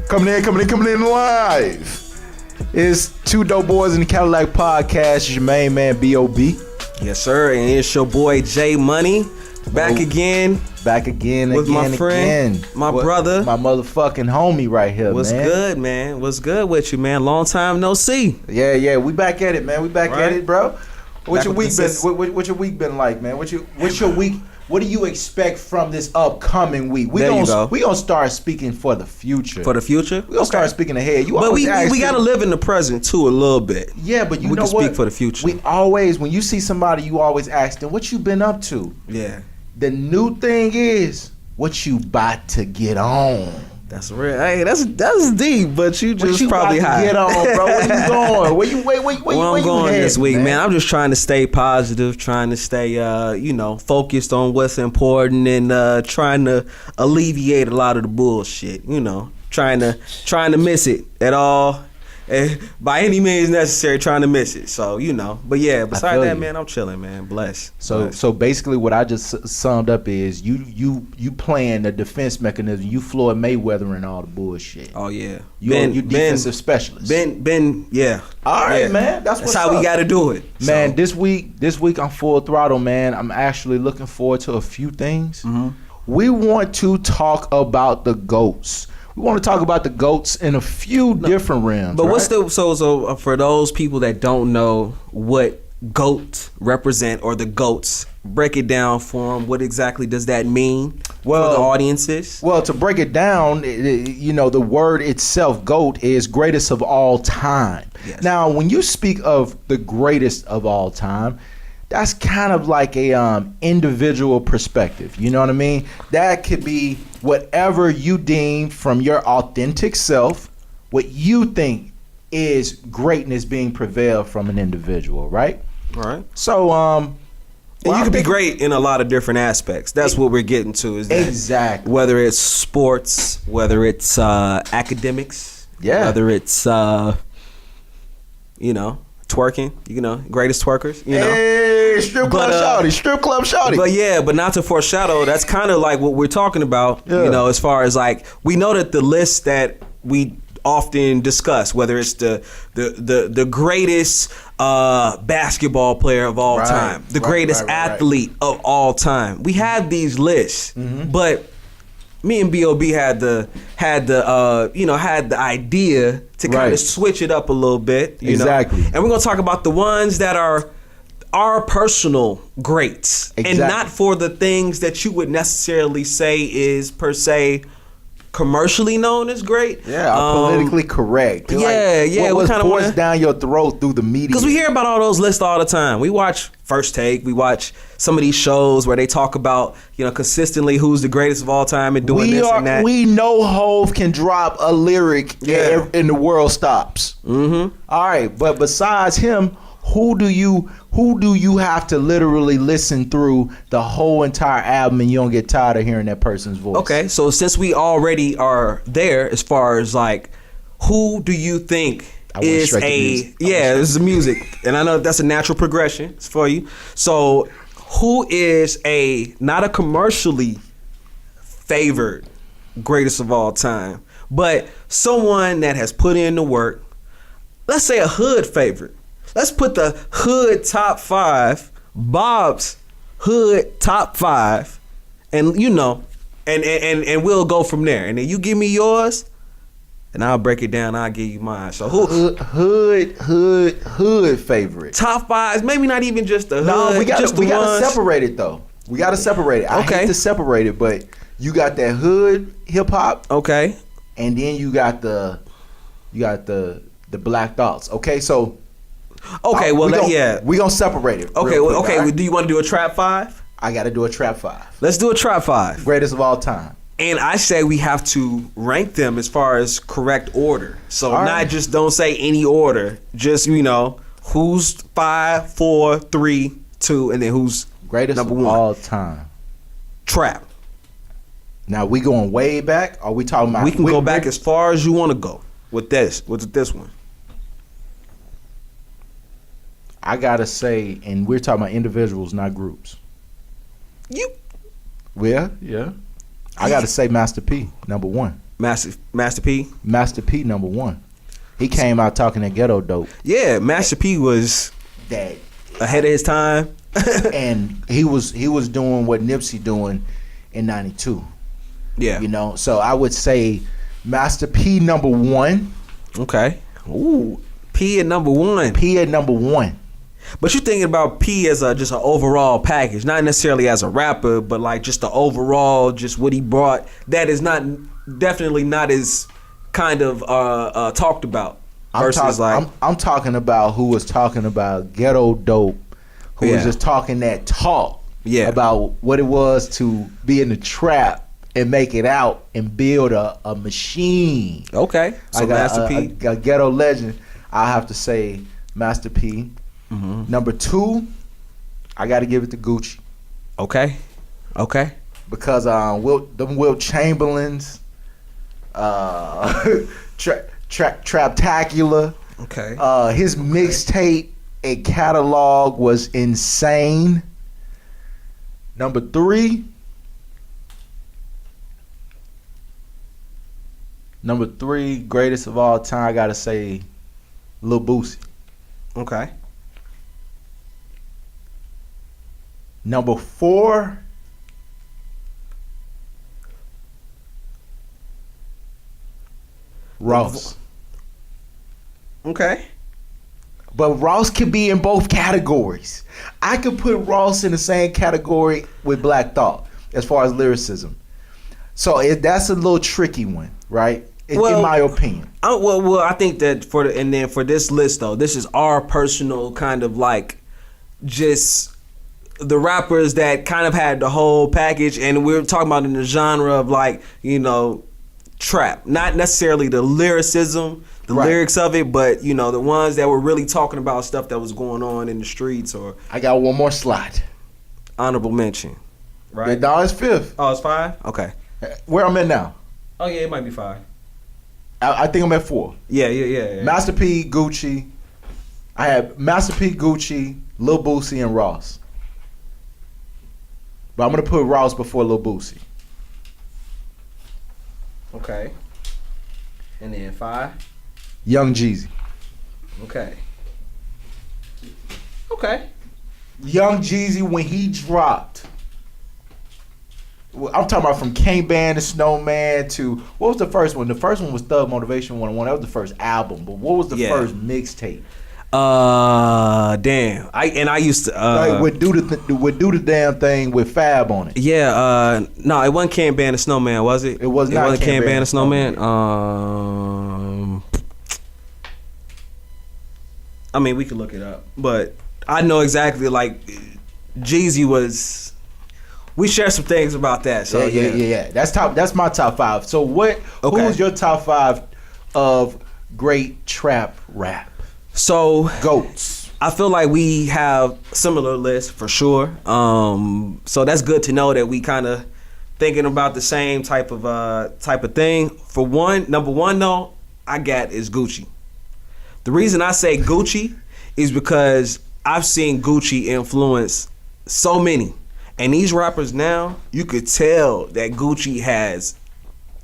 Coming in live. It's Two Dope Boys in the Cadillac podcast. It's your main man, B.O.B. Yes, sir. And it's your boy, J Money. Back again. With my friend, my brother. My motherfucking homie right here, What's man. good, man? What's good with you, man? Long time no see. Yeah. We back at it, man. We back at it, bro. What's your Back week with been? What's your week been like, man? What's your week? What do you expect from this upcoming week? We gonna start speaking for the future. For the future? We gonna start speaking ahead. But we gotta live in the present too a little bit. Yeah, but we know can what? speak for the future. We always, when you see somebody, you always ask them, "What you been up to?" Yeah. The new thing is, what you about to get on? That's real. Hey, that's deep, but you just what probably about high. To get on, bro. Where you going? Where I'm going this week, man? I'm just trying to stay positive, trying to stay, focused on what's important, and trying to alleviate a lot of the bullshit. Trying to miss it at all. By any means necessary, trying to miss it. So, but yeah, besides that, man, I'm chilling, man. Blessed. So basically what I just summed up is you playing the defense mechanism, you Floyd Mayweather and all the bullshit. Oh yeah. You defensive specialist. Yeah. All right, man. That's how we gotta do it. Man, so. this week I'm full throttle, man. I'm actually looking forward to a few things. Mm-hmm. We want to talk about the GOATs. We want to talk about the GOATs in a few different realms. But right? what's the so for those people that don't know what GOAT represent or the GOATs, break it down for them. What exactly does that mean for the audiences? Well, to break it down, the word itself, GOAT, is greatest of all time. Yes. Now, when you speak of the greatest of all time, that's kind of like a individual perspective. You know what I mean? That could be whatever you deem from your authentic self, what you think is greatness being prevailed from an individual, right? All right. So, and you can be great in a lot of different aspects. That's what we're getting to. Is that exactly whether it's sports, whether it's academics, whether it's twerking, greatest twerkers, Hey, strip club shawty. But not to foreshadow, that's kind of like what we're talking about, as far as like, we know that the list that we often discuss, whether it's the greatest basketball player of all time, the greatest athlete of all time. We have these lists, but me and B.O.B. had the idea to kind of switch it up a little bit, exactly. And we're gonna talk about the ones that are our personal greats, and not for the things that you would necessarily say is per se commercially known as great. Politically correct. We was kind of forced down your throat through the media. Because we hear about all those lists all the time. We watch First Take. We watch some of these shows where they talk about, consistently who's the greatest of all time and doing this and that. We know Hov can drop a lyric and the world stops. Mm-hmm. All right, but besides him, who do you have to literally listen through the whole entire album and you don't get tired of hearing that person's voice? Okay, so since we already are there, as far as like, who do you think is this is music, and I know that's a natural progression for you. So who is not a commercially favored greatest of all time, but someone that has put in the work? Let's say a hood favorite. Let's put the hood top 5, Bob's hood top 5, and and we'll go from there. And then you give me yours, and I'll break it down. I'll give you mine. So who hood favorite? Top 5, maybe not even just the hood. No, we gotta ones. separate it though. We gotta separate it. I hate to separate it, but you got that hood hip hop. Okay. And then you got the Black Thoughts. Okay, so. Okay, well, we gonna separate it. Okay, quick, okay. right? Do you want to do a trap 5? I got to do a trap 5. Let's do a trap 5. Greatest of all time. And I say we have to rank them as far as correct order. So just don't say any order. Just who's 5, 4, 3, 2, and then who's greatest number of 1 all time. Trap. Now we going way back. Or we talking about? We can go back as far as you want to go with this. With this one. I gotta say, and we're talking about individuals, not groups. Yeah. I got to say Master P, number one. Master P? Master P, number one. He came out talking that ghetto dope. Yeah, Master P was that ahead of his time. And he was doing what Nipsey doing in 92. Yeah. You know, so I would say Master P number one. Okay. Ooh, P at number one. P at number one. But you're thinking about P as just an overall package, not necessarily as a rapper, but like just the overall, just what he brought. That is definitely not as kind of talked about. I'm talking about who was talking about ghetto dope, who was just talking that talk about what it was to be in the trap and make it out and build a machine. Okay, so Master P, a ghetto legend. I have to say Master P. Mm-hmm. Number two, I got to give it to Gucci. Okay. Because Wilt Chamberlain's Traptacular. Okay. His mixtape and catalog was insane. Number three, greatest of all time, I gotta say Lil Boosie. Okay. Number four, Ross. Okay. But Ross could be in both categories. I could put Ross in the same category with Black Thought as far as lyricism. So that's a little tricky one, right? In my opinion. I think that for this list though, this is our personal kind of like just the rappers that kind of had the whole package, and we're talking about in the genre of like, you know, trap, not necessarily the lyricism, the lyrics of it, but you know, the ones that were really talking about stuff that was going on in the streets. Or I got one more slot. Honorable mention. Right? No, it's fifth. Oh, it's five? Okay. Where I'm at now? Oh yeah, it might be five. I think I'm at four. Yeah. Master P, Gucci. I have Master P, Gucci, Lil Boosie, and Ross. But I'm gonna put Ross before Lil Boosie. Okay. And then five? Young Jeezy. Okay. Young Jeezy, when he dropped, I'm talking about from King Band to Snowman to, what was the first one? The first one was Thug Motivation 101. That was the first album. But what was the first mixtape? Damn. I used to like would do the damn thing with Fab on it. Yeah. No, it wasn't King Band and Snowman, was it? It wasn't King Band and Snowman. I mean, we could look it up, but I know exactly. Like Jeezy was. We share some things about that. So yeah. That's my top five. So who's your top five of great trap rap? So GOATs. I feel like we have similar lists for sure. So that's good to know that we kind of thinking about the same type of thing. For number one though, I got is Gucci. The reason I say Gucci is because I've seen Gucci influence so many. And these rappers now, you could tell that Gucci has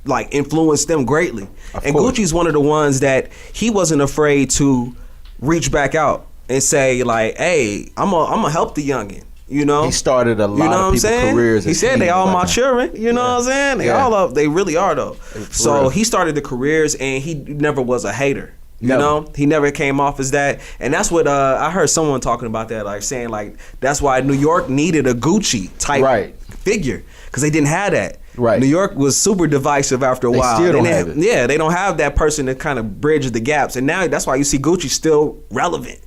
like influenced them greatly. And Gucci's one of the ones that he wasn't afraid to reach back out and say like, "Hey, I'm gonna help the youngin." You know, he started a lot of people's careers. He said they all my children. You know what I'm saying? They really are though. So he started the careers, and he never was a hater. You know, he never came off as that, and that's what I heard someone talking about that, like saying like that's why New York needed a Gucci type figure because they didn't have that. Right. New York was super divisive after a while. Still don't have it. Yeah, they don't have that person to kind of bridge the gaps, and now that's why you see Gucci still relevant.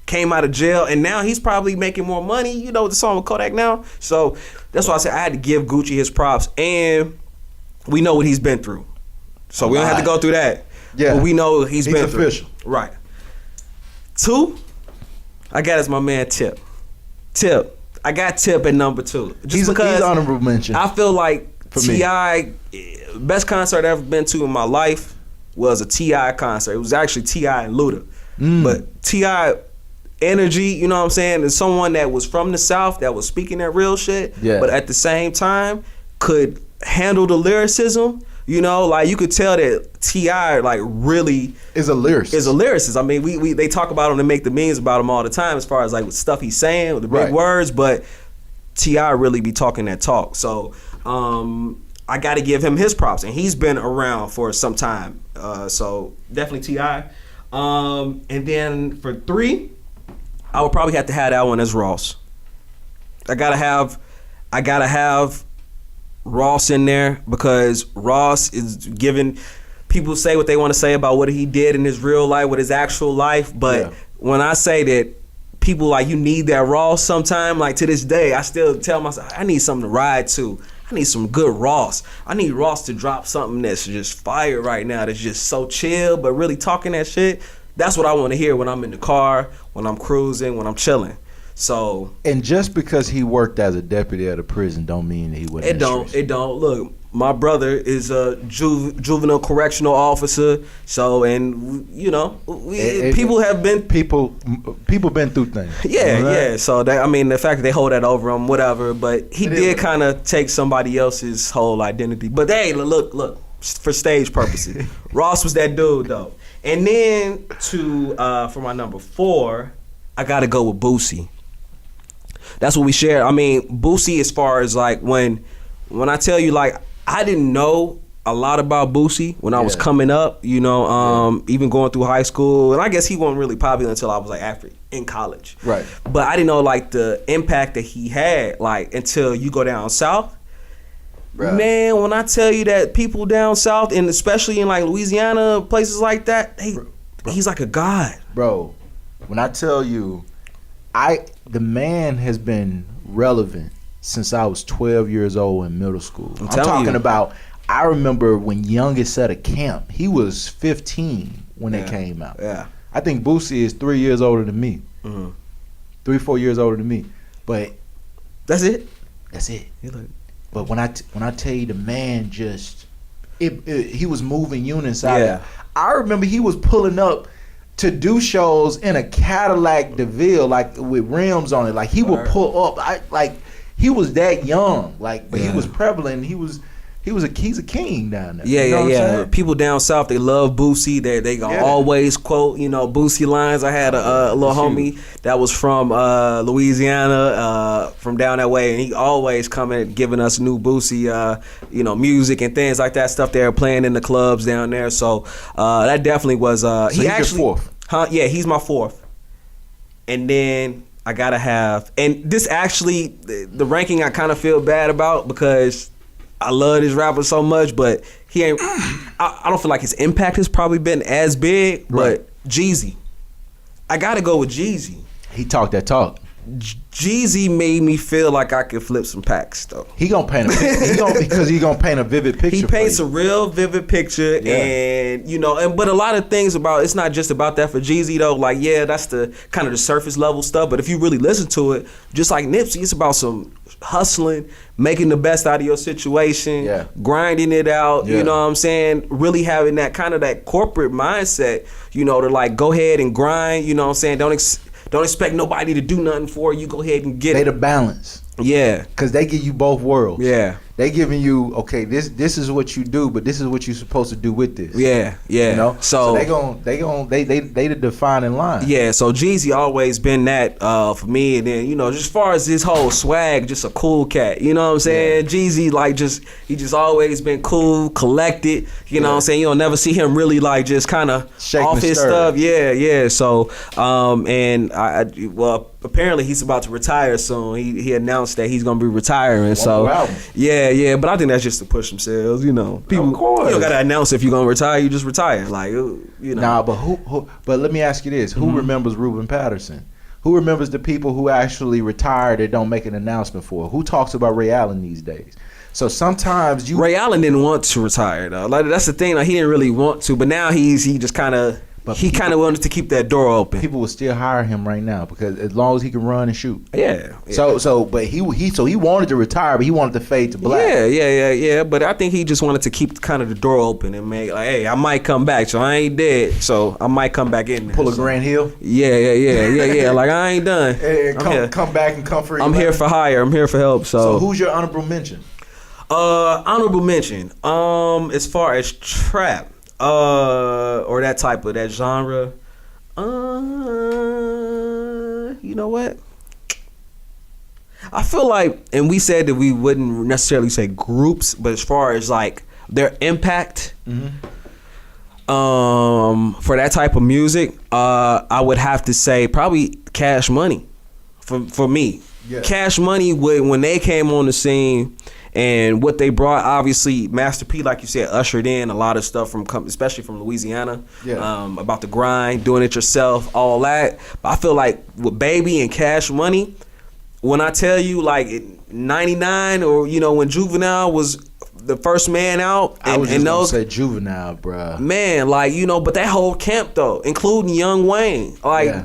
Came out of jail, and now he's probably making more money. You know, the song with Kodak now. So that's why I said I had to give Gucci his props, and we know what he's been through, so we don't have to go through that. Yeah, but we know he's been official. Through. Right. Two, I got as my man Tip. I got Tip at number two. Just because he's honorable mention. I feel like T.I., best concert I've ever been to in my life was a T.I. concert. It was actually T.I. and Luda. But T.I. energy, you know what I'm saying, is someone that was from the South that was speaking that real shit, but at the same time could handle the lyricism. You know, like you could tell that T.I. like really is a lyricist. I mean, they talk about him and make the memes about him all the time as far as like stuff he's saying with the big words, but T.I. really be talking that talk. So I got to give him his props, and he's been around for some time. So definitely T.I. And then for 3, I would probably have to have that one as Ross. I gotta have Ross in there because Ross is giving people say what they want to say about what he did in his real life, with his actual life. But when I say that people like you need that Ross sometime, like to this day, I still tell myself I need something to ride to. I need some good Ross. I need Ross to drop something that's just fire right now, that's just so chill, but really talking that shit. That's what I want to hear when I'm in the car, when I'm cruising, when I'm chilling. So, and just because he worked as a deputy at a prison don't mean that he wasn't. It don't. Look, my brother is a juvenile correctional officer. So, and you know, people been through things. Yeah, right? Yeah. So that, I mean, the fact that they hold that over him, whatever. But he did kind of take somebody else's whole identity. But hey, look, for stage purposes, Ross was that dude though. And then for my number 4, I gotta go with Boosie. That's what we share. I mean, Boosie, as far as like when I tell you, like, I didn't know a lot about Boosie when I was coming up, you know, even going through high school. And I guess he wasn't really popular until I was like in college. Right. But I didn't know like the impact that he had, like, until you go down south. Bruh. Man, when I tell you that people down south, and especially in like Louisiana, places like that, he's like a god. Bro, when I tell you, the man has been relevant since I was 12 years old in middle school. I'm talking about, I remember when Youngest at a camp, he was 15 when it came out. Yeah. I think Boosie is 3 years older than me. 3-4 years older than me. But that's it. But when I tell you, the man just he was moving units out. Yeah. I remember he was pulling up to do shows in a Cadillac DeVille, like with rims on it. Like he would pull up. He was that young. Like, but he was prevalent. He's a king down there. Yeah, you know people down south, they love Boosie. They always quote, you know, Boosie lines. I had a little homie that was from Louisiana, from down that way, and he always coming giving us new Boosie, you know, music and things like that, stuff they're playing in the clubs down there. So that definitely was. So he actually, your 4th? Yeah, he's my 4th. And then I gotta have, and this actually the ranking I kind of feel bad about because I love this rapper so much, but he ain't. I don't feel like his impact has probably been as big. But Jeezy, I gotta go with Jeezy. He talked that talk. Jeezy made me feel like I could flip some packs though. He gonna paint a vivid picture. He paints a real vivid picture, and you know, but a lot of things about it's not just about that for Jeezy though. Like, yeah, that's the kind of the surface level stuff. But if you really listen to it, just like Nipsey, it's about some hustling, making the best out of your situation, grinding it out. You know what I'm saying? Really having that kind of that corporate mindset. You know, to like go ahead and grind. You know what I'm saying? Don't expect nobody to do nothing for you. Go ahead and get it. They the balance. Yeah. Because they give you both worlds. Yeah. They giving you, okay, this is what you do, but this is what you're supposed to do with this. Yeah, yeah. You know? So they the defining line. Yeah, so Jeezy always been that for me. And then, you know, just as far as his whole swag, just a cool cat. You know what I'm saying? Yeah. Jeezy, like, he just always been cool, collected. You know what I'm saying? You don't never see him really like just kind of off his stuff. Yeah, yeah. So, and well, apparently he's about to retire soon. He announced that he's gonna be retiring. So yeah, but I think that's just to push themselves. You know, people. Of course. You don't gotta announce if you're gonna retire. You just retire. Like, you know. Nah, but who? But let me ask you this: who remembers Ruben Patterson? Who remembers the people who actually retired and don't make an announcement for? Who talks about Ray Allen these days? So sometimes Ray Allen didn't want to retire though. Like, that's the thing. Like, he didn't really want to, but now he just kind of. But he kind of wanted to keep that door open. People will still hire him right now because as long as he can run and shoot. Yeah. But he wanted to retire, but he wanted to fade to black. Yeah. But I think he just wanted to keep kind of the door open and make like, hey, I might come back, so I ain't dead, so I might come back in there. Pull a Grant Hill. Yeah. Like, I ain't done. Hey, come back and come for you. I'm here for hire. I'm here for help. So who's your honorable mention? Honorable mention. As far as trap, or that type of that genre, you know what? I feel like, and we said that we wouldn't necessarily say groups, but as far as like their impact, for that type of music, I would have to say probably Cash Money, for me. Yeah. Cash Money when they came on the scene. And what they brought, obviously, Master P, like you said, ushered in a lot of stuff from, especially from Louisiana, about the grind, doing it yourself, all that. But I feel like with Baby and Cash Money, when I tell you, like, 99 or, you know, when Juvenile was the first man out. I was just gonna say Juvenile, bruh. Man, like, you know, but that whole camp, though, including Young Wayne, like... Yeah.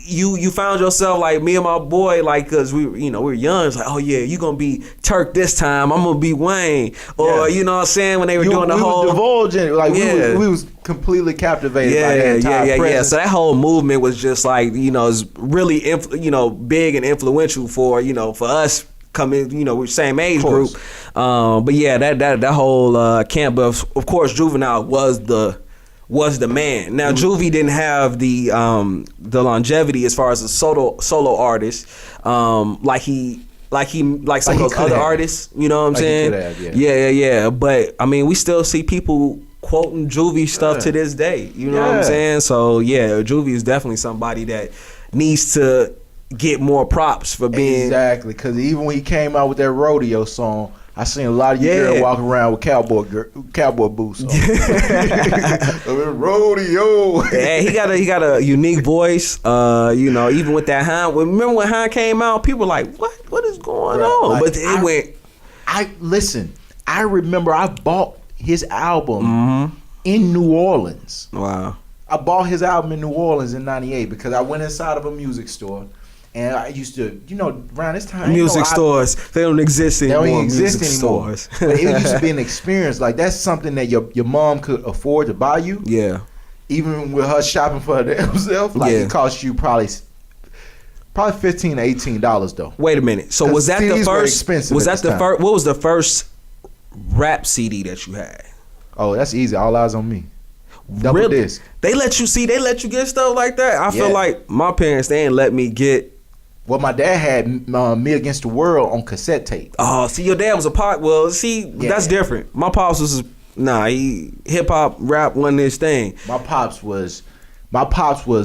You found yourself like me and my boy, like, cause we were young. It's like, oh yeah, you gonna be Turk this time. I'm gonna be Wayne, or you know what I'm saying, when they were doing the whole divulging, like we was completely captivated by the entire presence. So that whole movement was just like, you know, it's really big and influential for for us coming, we're same age group. But yeah, that whole camp. But of course, Juvenile was the man. Now Juvie didn't have the longevity as far as a solo artist, like some of those other artists. You know what I'm saying? He could have, yeah. But I mean, we still see people quoting Juvie stuff to this day. You know what I'm saying? So yeah, Juvie is definitely somebody that needs to get more props for being exactly. Because even when he came out with that rodeo song, I seen a lot of you girls walking around with cowboy boots on. Rodeo. Yeah, he got a unique voice. Even with that Hart. Remember when Hart came out? People were like, what is going on? Like, but it went. I remember I bought his album in New Orleans. Wow. I bought his album in New Orleans in '98 because I went inside of a music store. And I used to, around this time, music stores, they don't exist anymore. They don't exist anymore. But it used to be an experience. Like, that's something that your mom could afford to buy you. Yeah. Even with her shopping for herself, like it cost you probably $15 to $18 though. Wait a minute. So was that the first? Expensive was that the first? What was the first rap CD that you had? Oh, that's easy. All Eyes on Me. Double really? disc. They let you get stuff like that. I feel like my parents, they ain't let me get. Well, my dad had Me Against the World on cassette tape. Oh, see, your dad was a pop. Well, see, that's different. My pops was he hip hop rap wasn't his thing. My pops was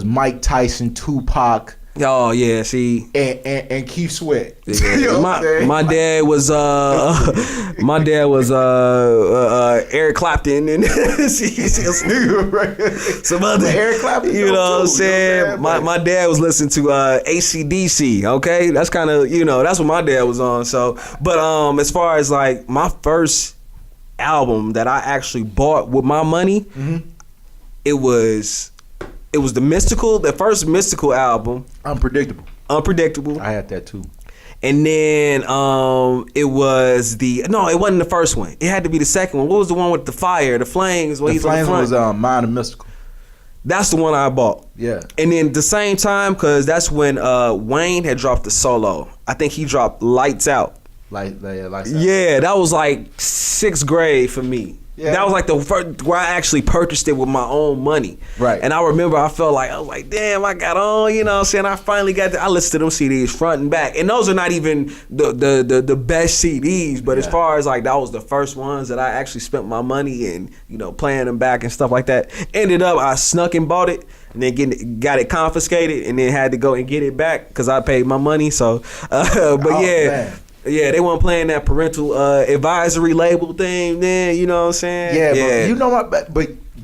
Mike Tyson, Tupac. Oh yeah, see, and Keith Sweat. Yeah. my dad was Eric Clapton and some other Eric Clapton. You know what I'm saying? My dad was listening to AC/DC. Okay, that's kind of that's what my dad was on. So, but as far as like my first album that I actually bought with my money, it was the first Mystical album. Unpredictable. I had that too. And then it wasn't the first one. It had to be the second one. What was the one with the fire, the flames? The flames was Mind of Mystical. That's the one I bought. Yeah. And then at the same time, because that's when Wayne had dropped the solo. I think he dropped Lights Out. Lights Out. Yeah, that was like 6th grade for me. Yeah. That was like the first where I actually purchased it with my own money. Right. And I remember I was like, damn, I got on, you know what I'm saying? I finally got I listened to them CDs front and back. And those are not even the best CDs, but as far as like that was the first ones that I actually spent my money and, playing them back and stuff like that. Ended up I snuck and bought it and then got it confiscated and then had to go and get it back because I paid my money. So man. Yeah, they weren't playing that parental advisory label thing then, you know what I'm saying? Yeah.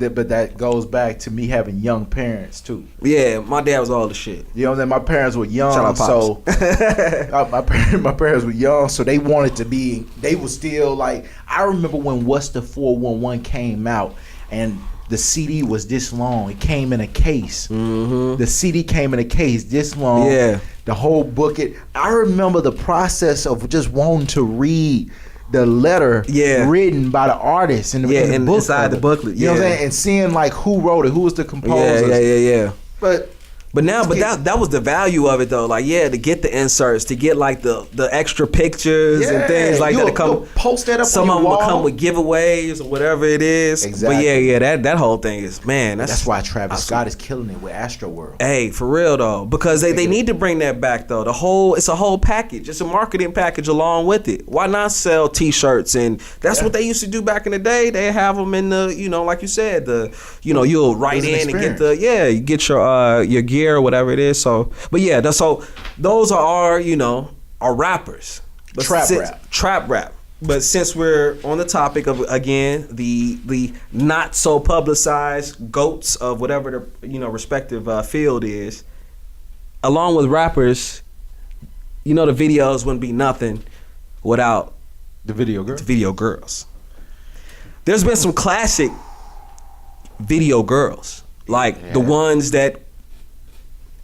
But that goes back to me having young parents too. Yeah, my dad was all the shit. You know what I'm saying? My parents were young, so my parents were young, so they wanted to be. They were still like. I remember when What's the 411 came out, and the CD was this long. It came in a case. Mm-hmm. The CD came in a case this long. Yeah. The whole booklet. I remember the process of just wanting to read the letter written by the artist in the book inside the booklet. You know what I'm saying? And seeing like who wrote it, who was the composer. Yeah. But But that was the value of it though. Like, yeah, to get the inserts, to get like the extra pictures and things like that. To come post that up. Some on of your them will wall. come with giveaways or whatever it is. Exactly. But yeah, that whole thing is, man. That's why Travis Scott is killing it with Astroworld. Hey, for real though, because they need to bring that back though. It's a whole package. It's a marketing package along with it. Why not sell T-shirts? And that's what they used to do back in the day. They have them in the, like you said, you'll write in and get you get your gear or whatever it is. So, but yeah, those are our rappers. But trap rap. But since we're on the topic of, again, the not so publicized GOATs of whatever the respective field is, along with rappers, the videos wouldn't be nothing without the video girls. There's been some classic video girls, like the ones that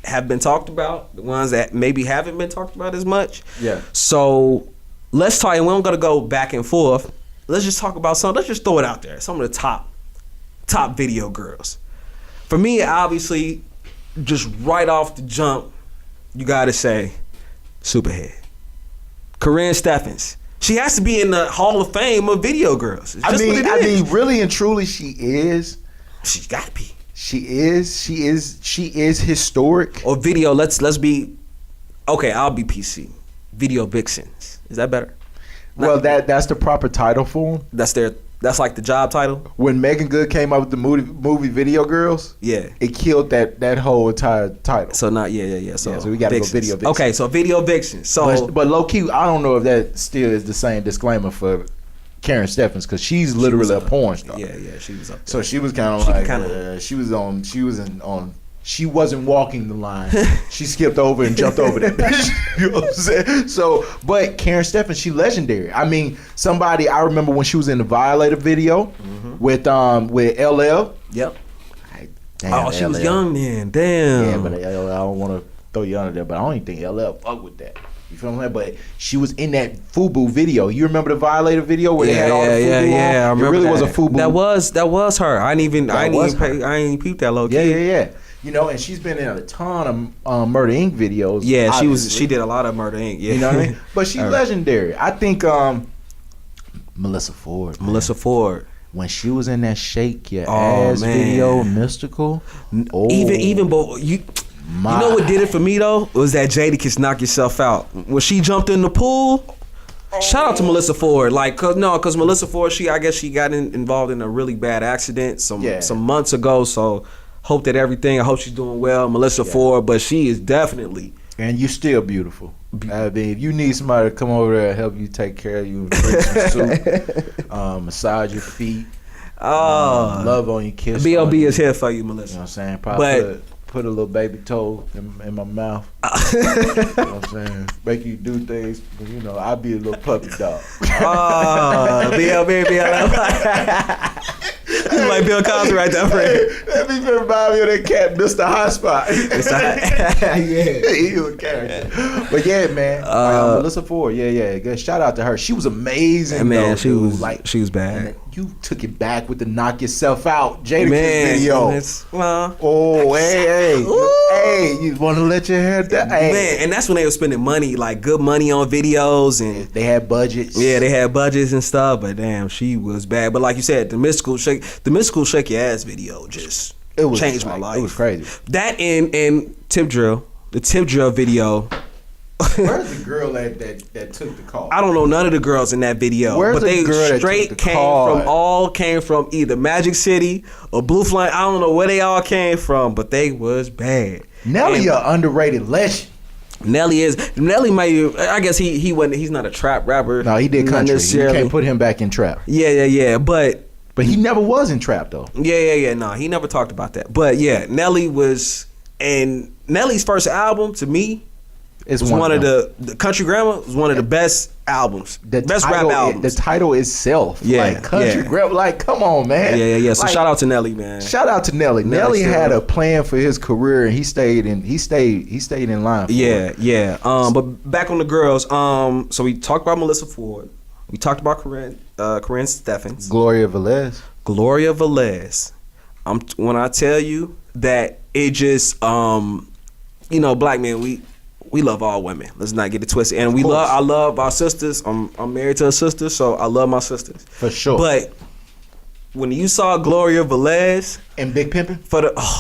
have been talked about, the ones that maybe haven't been talked about as much. Yeah. So let's talk, and we don't gotta go back and forth. Let's just talk about some. Let's just throw it out there. Some of the top video girls. For me, obviously, just right off the jump, you gotta say, Superhead, Corinne Steffens. She has to be in the Hall of Fame of video girls. I mean, really and truly, she is. She's got to be. She is historic. Or video. Let's be. Okay, I'll be PC. Video vixens. Is that better? Well, that's the proper title for them. That's like the job title. When Megan Good came out with the movie Video Girls, it killed that whole entire title. So not So we got to go Video Vixens. Okay, so Video Vixens. So but low key, I don't know if that still is the same disclaimer for Karen Steffens, because she's literally a porn star. Yeah, she was up there. So she was kind of like she wasn't walking the line. She skipped over and jumped over that bitch. You know what I'm saying? So, but Karen Steffens, she legendary. I mean, I remember when she was in the Violator video with LL. Yep. Damn, she was young then. Damn. Yeah, but I don't want to throw you under there, but I don't even think LL fuck with that. You feel me? But she was in that FUBU video. You remember the Violator video where they had all the FUBU on? I remember. It really was a FUBU. That was her. I ain't even peep that low key. Yeah. And she's been in a ton of Murder Inc. videos. Yeah, she did a lot of Murder Inc. Yeah. You know what I mean? But she's legendary. I think Melissa Ford. Man. Melissa Ford. When she was in that Shake Your Ass video, Mystical. Even you know what did it for me though? Was that Jadakiss Knock Yourself Out. When she jumped in the pool. Shout out to Melissa Ford, cause Melissa Ford, I guess she got involved in a really bad accident some months ago. So I hope she's doing well, Melissa Ford. But she is definitely, and you still beautiful. I mean, if you need somebody to come over there and help you take care of you, bring some soup, massage your feet, love on you, kiss. B.O.B. is here for you, Melissa. You know what I'm saying? Probably put a little baby toe in my mouth. You know what I'm saying? Make you do things. I'll be a little puppy dog. B.O.B. He's like Bill Cosby right there, friend. That be remind me of that cat, Mr. Hotspot. Yeah, he was a character. But yeah, man, Melissa Ford, good. Shout out to her. She was amazing, man. Though, she was bad. You took it back with the Knock Yourself Out Jadakiss video. Hey, you want to let your hair down? Hey. Man, and that's when they were spending money, like good money on videos, and they had budgets. Yeah, they had budgets and stuff. But damn, she was bad. But like you said, the mystical Shake Your Ass video just changed my life. It was crazy. That and Tip Drill, the Tip Drill video. Where's the girl that took the call? I don't know none of the girls in that video. Where's but they girl straight came from either Magic City or Blue Flame. I don't know where they all came from, but they was bad. Nelly, an underrated legend. Nelly might. I guess he wasn't. He's not a trap rapper. No, he did country. You can't put him back in trap. Yeah. But he never was in trap though. Yeah. No, he never talked about that. But yeah, Nelly was, and Nelly's first album to me. It's one of the Country Grammar was one of the best albums. Best rap albums. The title itself. Like Country Grammar. Like, come on, man. Yeah. So shout out to Nelly, man. Shout out to Nelly. Nelly had a plan for his career, and he stayed in line for it. Yeah. But back on the girls. So we talked about Melissa Ford. We talked about Corinne Steffens. Gloria Velez. When I tell you that it just black men, we love all women. Let's not get it twisted. And I love our sisters. I'm married to a sister, so I love my sisters. For sure. But when you saw Gloria Velez in Big Pimpin',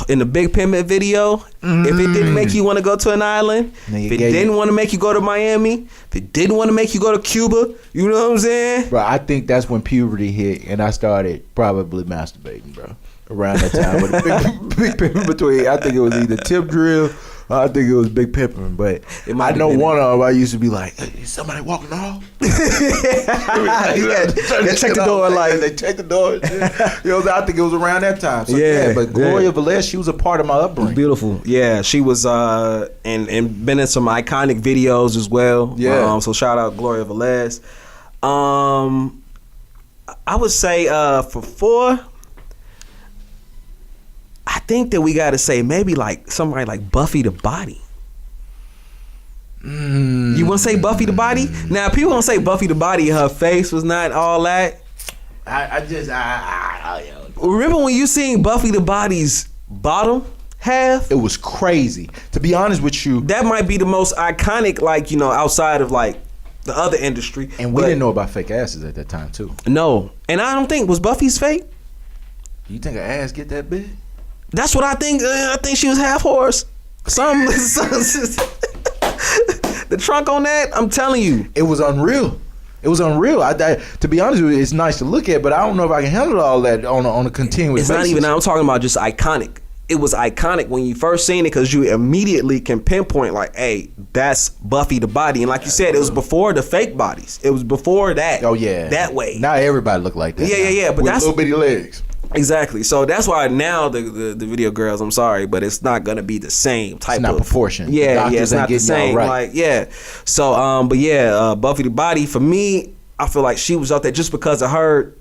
in the Big Pimpin' video, if it didn't make you want to go to an island, if it didn't want to make you go to Miami, if it didn't want to make you go to Cuba, you know what I'm saying? Bro, I think that's when puberty hit, and I started probably masturbating, bro. Around that time, with the big Pimpin' between, I think it was either Tip Drill. I think it was Big Pimpin', but I know one of them. I used to be like, "Is somebody walking the hall?" They check the door, they check the door. I think it was around that time. So, but Gloria Velez, she was a part of my upbringing. Beautiful, yeah. She was and been in some iconic videos as well. Yeah. So shout out Gloria Velez. I would say for 4. I think that we got to say maybe like somebody like Buffy the Body. You want to say Buffy the Body? Now, people gonna say Buffy the Body. Her face was not all that. Remember when you seen Buffy the Body's bottom half? It was crazy. To be honest with you, that might be the most iconic, like, outside of like the other industry. And we didn't know about fake asses at that time too. No, and I don't think was Buffy's fake. You think her ass get that big? That's what I think. I think she was half horse. The trunk on that, I'm telling you, it was unreal. It was unreal. To be honest with you, it's nice to look at, but I don't know if I can handle all that on a continuous basis. It's not even. I'm talking about just iconic. It was iconic when you first seen it because you immediately can pinpoint like, hey, that's Buffy the Body. And like you said, it was before the fake bodies. It was before that. Oh yeah, that way. Now everybody look like that. Yeah. But with that's little bitty legs. Exactly. So that's why now the video girls, I'm sorry, but it's not gonna be the same type. It's not proportion. Yeah, it's not the same. Right. Like, yeah. So Buffy the Body, for me, I feel like she was out there just because of her,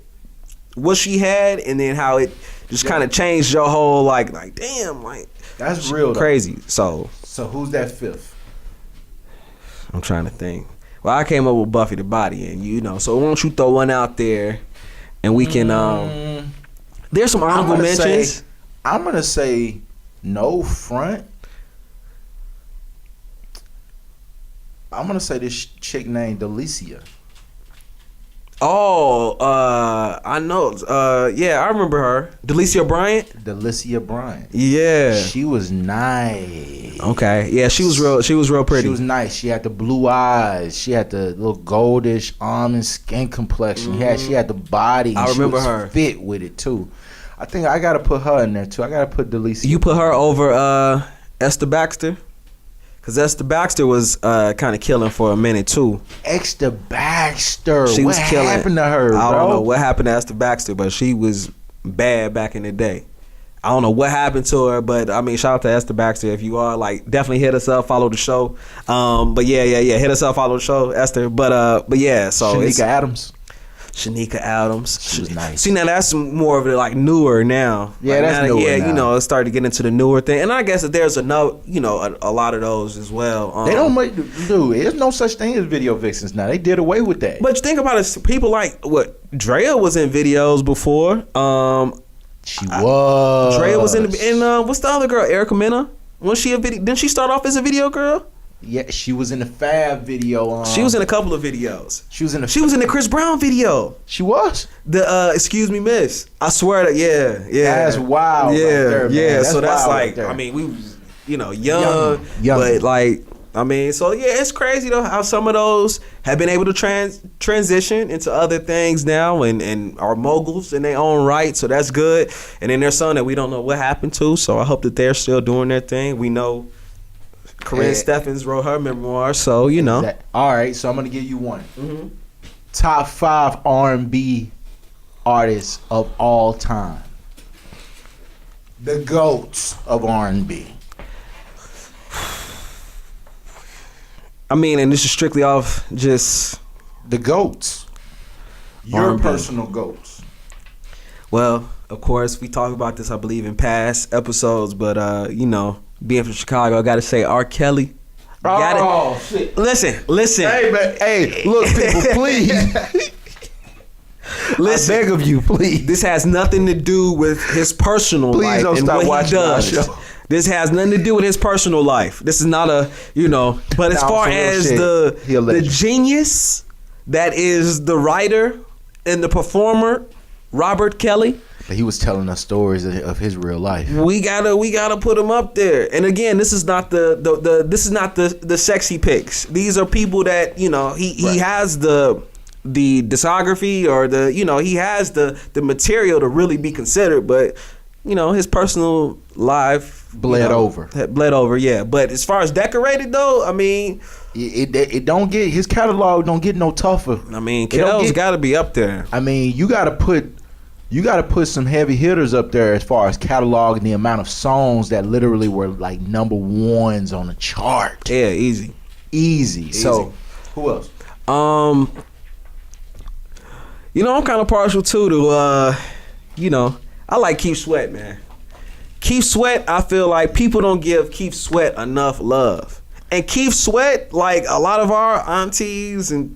what she had, and then how it just kind of changed your whole like damn, like that's real crazy. So who's that 5th? I'm trying to think. Well, I came up with Buffy the Body, and so why don't you throw one out there, and we can there's some honorable mentions. I'm gonna say no front. I'm gonna say this chick named Delicia. Oh, I know. I remember her. Delicia Bryant. Yeah, she was nice. Okay, yeah, she was real pretty. She was nice. She had the blue eyes. She had the little goldish almond skin complexion. She had the body. I remember she was her. Fit with it too. I think I gotta put her in there too. I gotta put Delicia. You put her over Esther Baxter? Because Esther Baxter was kind of killing for a minute too. Esther Baxter. She was killing. What happened to her, bro? I don't know what happened to Esther Baxter, but she was bad back in the day. I don't know what happened to her, but I mean, shout out to Esther Baxter. If you are, definitely hit us up, follow the show. But yeah, hit us up, follow the show, Esther. But yeah, so Shanika Adams. She was nice. See, now that's more of it newer now. Yeah, that's newer now. It started to get into the newer thing. And I guess that there's a lot of those as well. They don't there's no such thing as video vixens now. They did away with that. But you think about it, people like Drea was in videos before. She was. Drea was in what's the other girl? Erica Mena? Was she a video? Didn't she start off as a video girl? Yeah, she was in the Fab video. She was in a couple of videos. She was in the Chris Brown video. She was? The Excuse Me Miss. I swear that yeah. That's wild. Yeah, right there, man. yeah. So that's right there. I mean, we was young, but I mean, so yeah, it's crazy though how some of those have been able to transition into other things now and are moguls in their own right. So that's good. And then there's some that we don't know what happened to. So I hope that they're still doing their thing. We know Corinne Steffens wrote her memoir, so All right, so I'm gonna give you one. Mm-hmm. Top 5 R&B artists of all time. The GOATs of R&B. I mean, and this is strictly off just the GOATs. Your R&B. personal GOATs. Well, of course, we talked about this, I believe, in past episodes, but being from Chicago, I gotta say R.Kelly. Shit. Listen. Hey, man. Hey, look, people, please. Listen, I beg of you, please. This has nothing to do with his personal life don't and stop what watching he does. our show. This has nothing to do with his personal life. This is not a, but as far as the genius that is the writer and the performer, R.Kelly. He was telling us stories of his real life. We gotta put him up there. And again, this is not the sexy pics. These are people that he has the discography or he has the material to really be considered, but his personal life bled over, yeah. But as far as decorated though, I mean, it don't get, his catalog don't get no tougher. I mean, Kel's got to be up there. I mean, you got to put some heavy hitters up there as far as catalog and the amount of songs that literally were like number ones on the chart. Yeah, easy. So who else? I'm kind of partial too to I like Keith Sweat, man. Keith Sweat, I feel like people don't give Keith Sweat enough love. And Keith Sweat, like a lot of our aunties and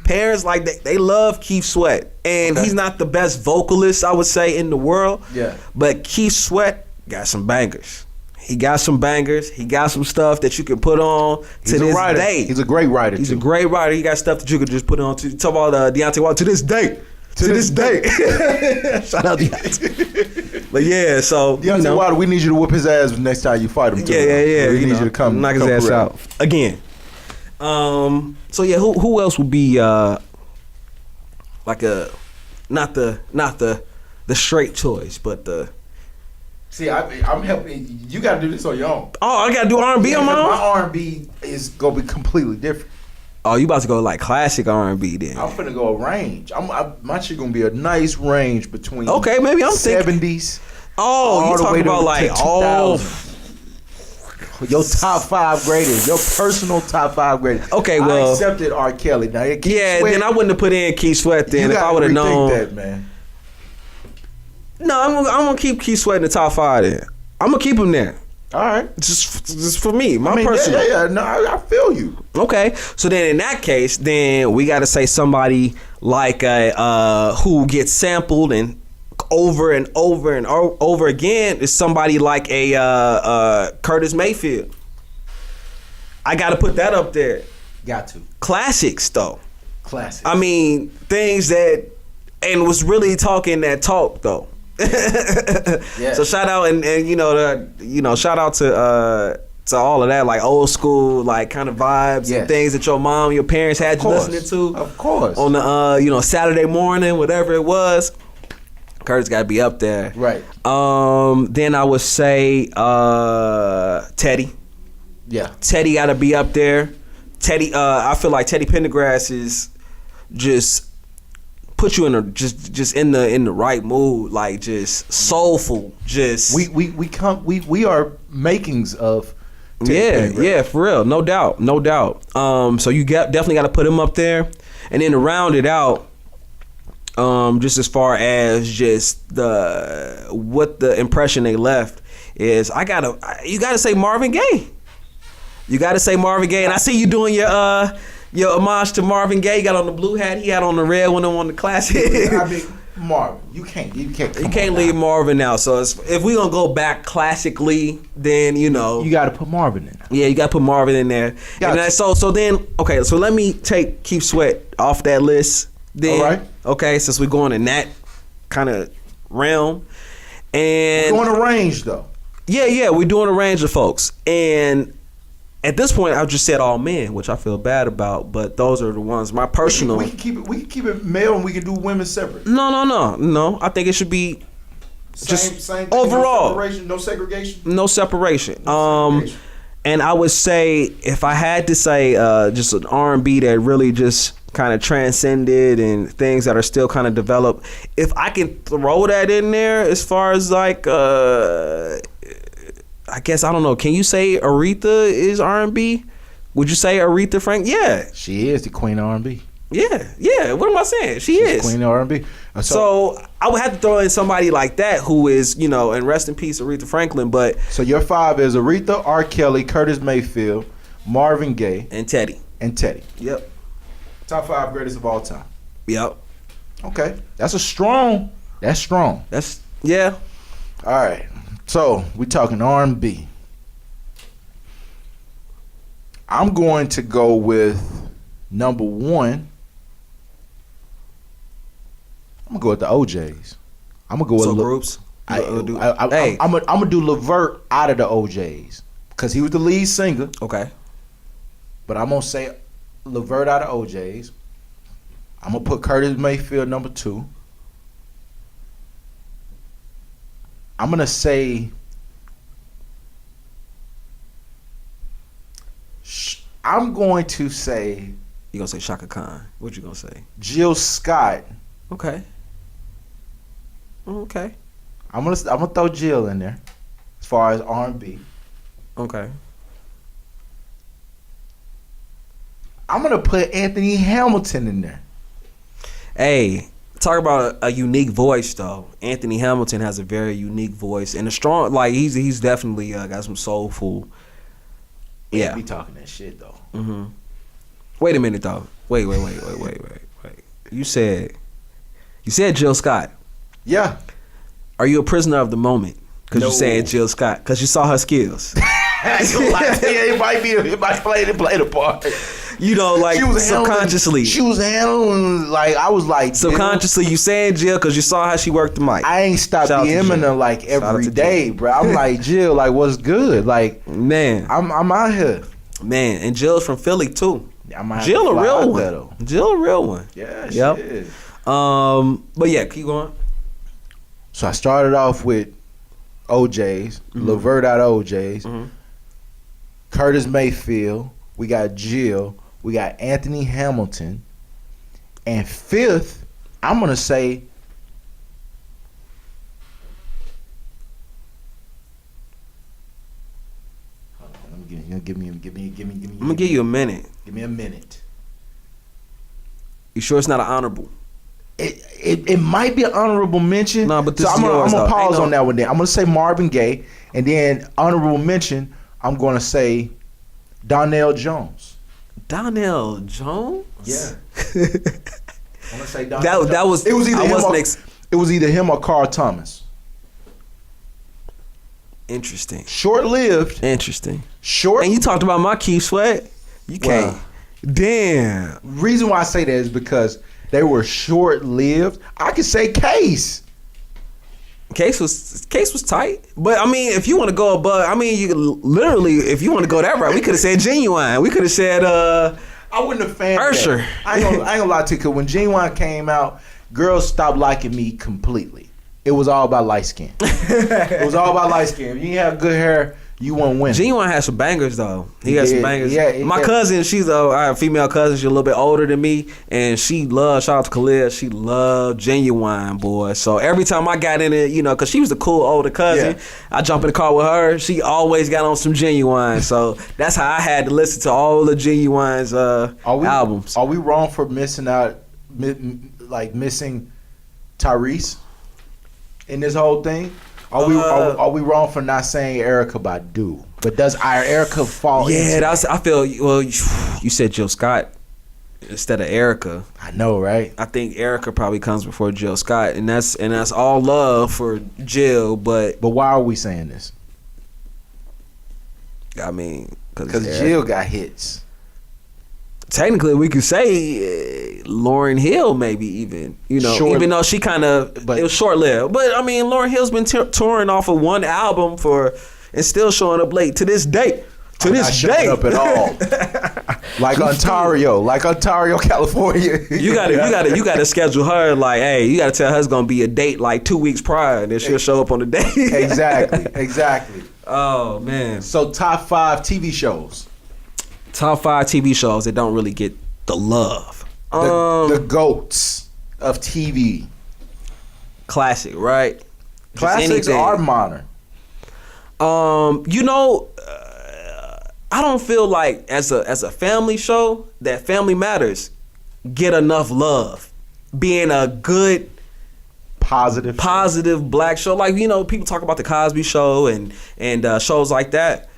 parents, like they love Keith Sweat. And he's not the best vocalist, I would say, in the world. Yeah. But Keith Sweat got some bangers. He got some bangers. He got some stuff that you can put on to this day. He's a great writer. He's a great writer. He got stuff that you could just put on to talk about Deontay Wilder to this day. To this day. Shout out Deontay. But yeah, so Deontay Wilder, we need you to whoop his ass next time you fight him. Yeah. We need you to come knock his ass out again. So yeah, who else would be like a not the straight choice, but the. See, I'm helping. You got to do this on your own. Oh, I got to do R&B on my own? My R&B is going to be completely different. Oh, you about to go like classic R&B then? I'm finna go a range. My shit gonna be a nice range between. Okay, maybe I'm 70s. Oh, you talking about like your top 5 greatest, your personal top 5 greatest. Okay, well, I accepted R.Kelly. Now, then I wouldn't have put in Keith Sweat then if I would have known. That, man. No, I'm gonna keep Keith Sweat in the top 5 then. I'm gonna keep him there. All right, just for me, personal. Yeah. No, I feel you. Okay, so then in that case, then we got to say somebody like who gets sampled and over again is somebody like a Curtis Mayfield. I got to put that up there. Got to. Classics though. Classics. I mean, things that and was really talking that talk though. Yeah. So shout out and shout out to all of that, like old school like kind of vibes and things that your parents had you listening to. Of course. On the Saturday morning, whatever it was. Curtis got to be up there. Right. Then I would say Teddy. Yeah. Teddy got to be up there. Teddy, I feel like Teddy Pendergrass is just put you in just in the right mood, like just soulful. Just we are makings of Teddy yeah, for real, no doubt. So you definitely got to put him up there, and then to round it out, just as far as just the impression they left is, you gotta say Marvin Gaye. You gotta say Marvin Gaye, and I see you doing your homage to Marvin Gaye. You got on the blue hat. He had on the red one on the classic. I mean, Marvin, you can't leave Marvin out. So if we gonna go back classically, then you got to put Marvin in. Yeah, you got to put Marvin in there. So then okay. So let me take Keith Sweat off that list. Then, all right. Okay, since we're going in that kind of realm, and we're doing a range though. Yeah, we're doing a range of folks, and at this point, I've just said all men, which I feel bad about, but those are the ones. My personal. We can keep it male, and we can do women separate. No. I think it should be same overall. No segregation. No separation. And I would say if I had to say just an R&B that really just kind of transcended and things that are still kind of developed, if I can throw that in there as far as like. I guess I don't know. Can you say Aretha is R&B? Would you say Aretha Frank? Yeah, she is the queen of R&B. Yeah. What am I saying? She's is queen of R&B. So I would have to throw in somebody like that who is, and rest in peace, Aretha Franklin. But so your 5 is Aretha, R. Kelly, Curtis Mayfield, Marvin Gaye, and Teddy. Yep. Top 5 greatest of all time. Yep. Okay, that's strong. That's yeah. All right. So we talking R&B. I'm going to go with number one. I'm gonna go with the OJs. I'm gonna go with groups. I'm gonna do Levert out of the OJs because he was the lead singer. Okay. But I'm gonna say Levert out of OJs. I'm gonna put Curtis Mayfield number two. I'm gonna say I'm going to say You gonna say Shaka Khan? What you gonna say? Jill Scott. Okay. Okay. I'm gonna throw Jill in there as far as R&B. Okay. I'm gonna put Anthony Hamilton in there. Hey, talk about a unique voice though. Anthony Hamilton has a very unique voice and a strong. Like he's definitely got some soulful. Yeah. Be talking that shit though. Mm-hmm. Wait a minute though. Wait. You said Jill Scott. Yeah. Are you a prisoner of the moment? Because No. you said Jill Scott. Because you saw her skills. It might play the part. You know, like subconsciously. She was handling like I was like subconsciously. You saying Jill because you saw how she worked the mic. I ain't stopped DMing her like every day, bro. I'm like Jill, like what's good? Like man, I'm out here, man. And Jill's from Philly too. Jill a real one. Jill a real one. Yeah, yep. She is. But yeah, keep going. So I started off with OJs, Levert out of OJs, Curtis Mayfield. We got Jill. We got Anthony Hamilton. And fifth, I'm gonna say give me. I'm gonna give you a minute. Give me a minute. You sure it's not an honorable? It might be an honorable mention. No, but this so is I'm gonna pause no. on that one. Then I'm gonna say Marvin Gaye, and then honorable mention. I'm gonna say Donnell Jones. Donnell Jones? Yeah. I'm gonna say Donnell that was. It was either it was either him or Carl Thomas. Interesting. Short-lived. Interesting. Short. And you talked about my Keith Sweat. You can't. Well, damn. Reason why I say that is because they were short-lived. I could say Case. Case was tight, but I mean, if you want to go above, I mean, you literally, if you want to go that route, we could have said Genuine. We could have said I wouldn't have fanned Usher. That. I ain't gonna lie to you, because when Genuine came out, girls stopped liking me completely. It was all about light skin. It was all about light skin. If you have good hair, you won't win. Genuine has some bangers though. He has some bangers. Yeah, my cousin, she's a female cousin. She's a little bit older than me, and she loves. Shout out to Khalil. She loved Genuine, boy. So every time I got in it, you know, because she was a cool older cousin, I jump in the car with her. She always got on some Genuine. So that's how I had to listen to all the Genuine's albums. Are we wrong for missing out, missing Tyrese in this whole thing? Are we wrong for not saying Erykah Badu? But does our Erykah fall? Yeah, I feel. Well, you said Jill Scott instead of Erykah. I know, right? I think Erykah probably comes before Jill Scott, and that's all love for Jill. But why are we saying this? I mean, because Jill got hits. Technically, we could say Lauryn Hill, maybe even, you know, even though she kind of, it was short lived. But I mean, Lauryn Hill's been touring off of one album and still showing up late to this day. Not showing up at all. like Ontario, California. you gotta schedule her like, hey, you gotta tell her it's gonna be a date like 2 weeks prior, and then she'll show up on the day. Exactly. Oh man. So top 5 TV shows. Top 5 TV shows that don't really get the love. The GOATs of TV. Classic, right? Classics are modern. You know, I don't feel like as a family show that Family Matters get enough love. Being a good positive black show. Like, you know, people talk about the Cosby Show and shows like that,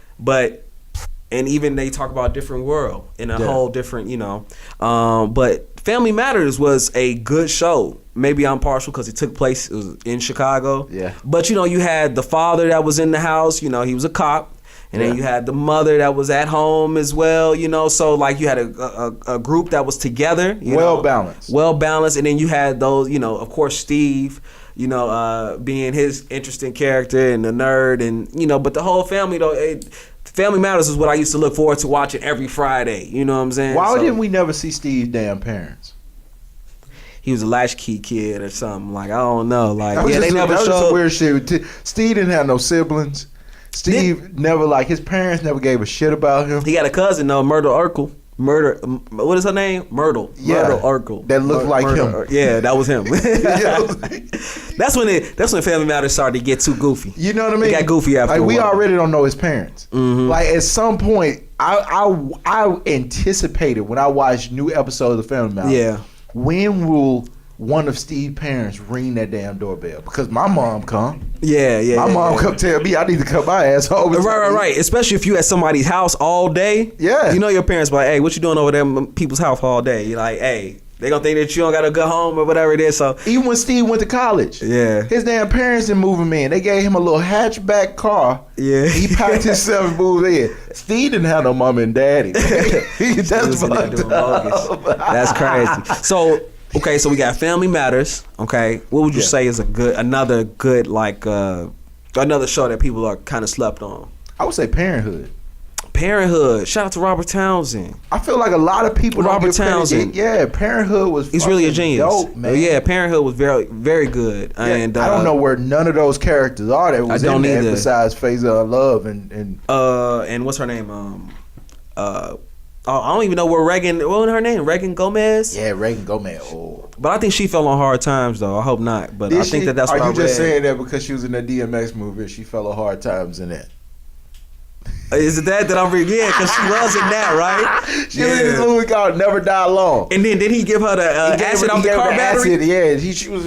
and even they talk about Different World in a whole different, you know. But Family Matters was a good show. maybe I'm partial because it took place, it was in Chicago. Yeah. But you had the father that was in the house. He was a cop. And then you had the mother that was at home as well, So like you had a group that was together, well balanced, and then you had those, of course Steve, being his interesting character and the nerd, and but the whole family though. Family Matters is what I used to look forward to watching every Friday. You know what I'm saying? Why didn't we never see Steve's damn parents? He was a latchkey kid or something. Like I don't know. Like they never showed. That was some weird shit. Steve didn't have no siblings. Steve never his parents never gave a shit about him. He had a cousin though, Myrtle Urkel. What is her name? Myrtle. Yeah, Myrtle Urkel. That looked like him. Yeah, that was him. That's when Family Matters started to get too goofy. You know what I mean? It got goofy after. We already don't know his parents. Mm-hmm. Like at some point, I anticipated when I watched new episodes of Family Matters. Yeah. When will one of Steve's parents ring that damn doorbell? Because my mom come. Yeah. My mom come tell me I need to cut my ass home. Right. Especially if you at somebody's house all day. Yeah. Your parents be like, hey, what you doing over there in people's house all day? You're like, hey, they gonna think that you don't gotta go home or whatever it is. So even when Steve went to college, his damn parents didn't move him in. They gave him a little hatchback car. Yeah. He packed himself and moved in. Steve didn't have no mom and daddy. That's fucked up. That's crazy. So okay, so we got Family Matters. Okay, what would you say is another good another show that people are kind of slept on? I would say Parenthood. Shout out to Robert Townsend. I feel like a lot of people Robert Townsend. Parenthood was. He's really a genius. Dope, man. Yeah, Parenthood was very, very good. Yeah, and I don't know where none of those characters are that was in there besides Faisal Love and what's her name? I don't even know where Reagan. What was her name? Reagan Gomez. Yeah, Reagan Gomez. Oh. But I think she fell on hard times, though. I hope not. But I think that's what I read. Are you just saying that because she was in the DMX movie? She fell on hard times in that. Is it that I'm reading? Yeah, because she was in that, right? She was in this movie called Never Die Alone. And then did he give her the acid off the car battery? Acid, yeah, she was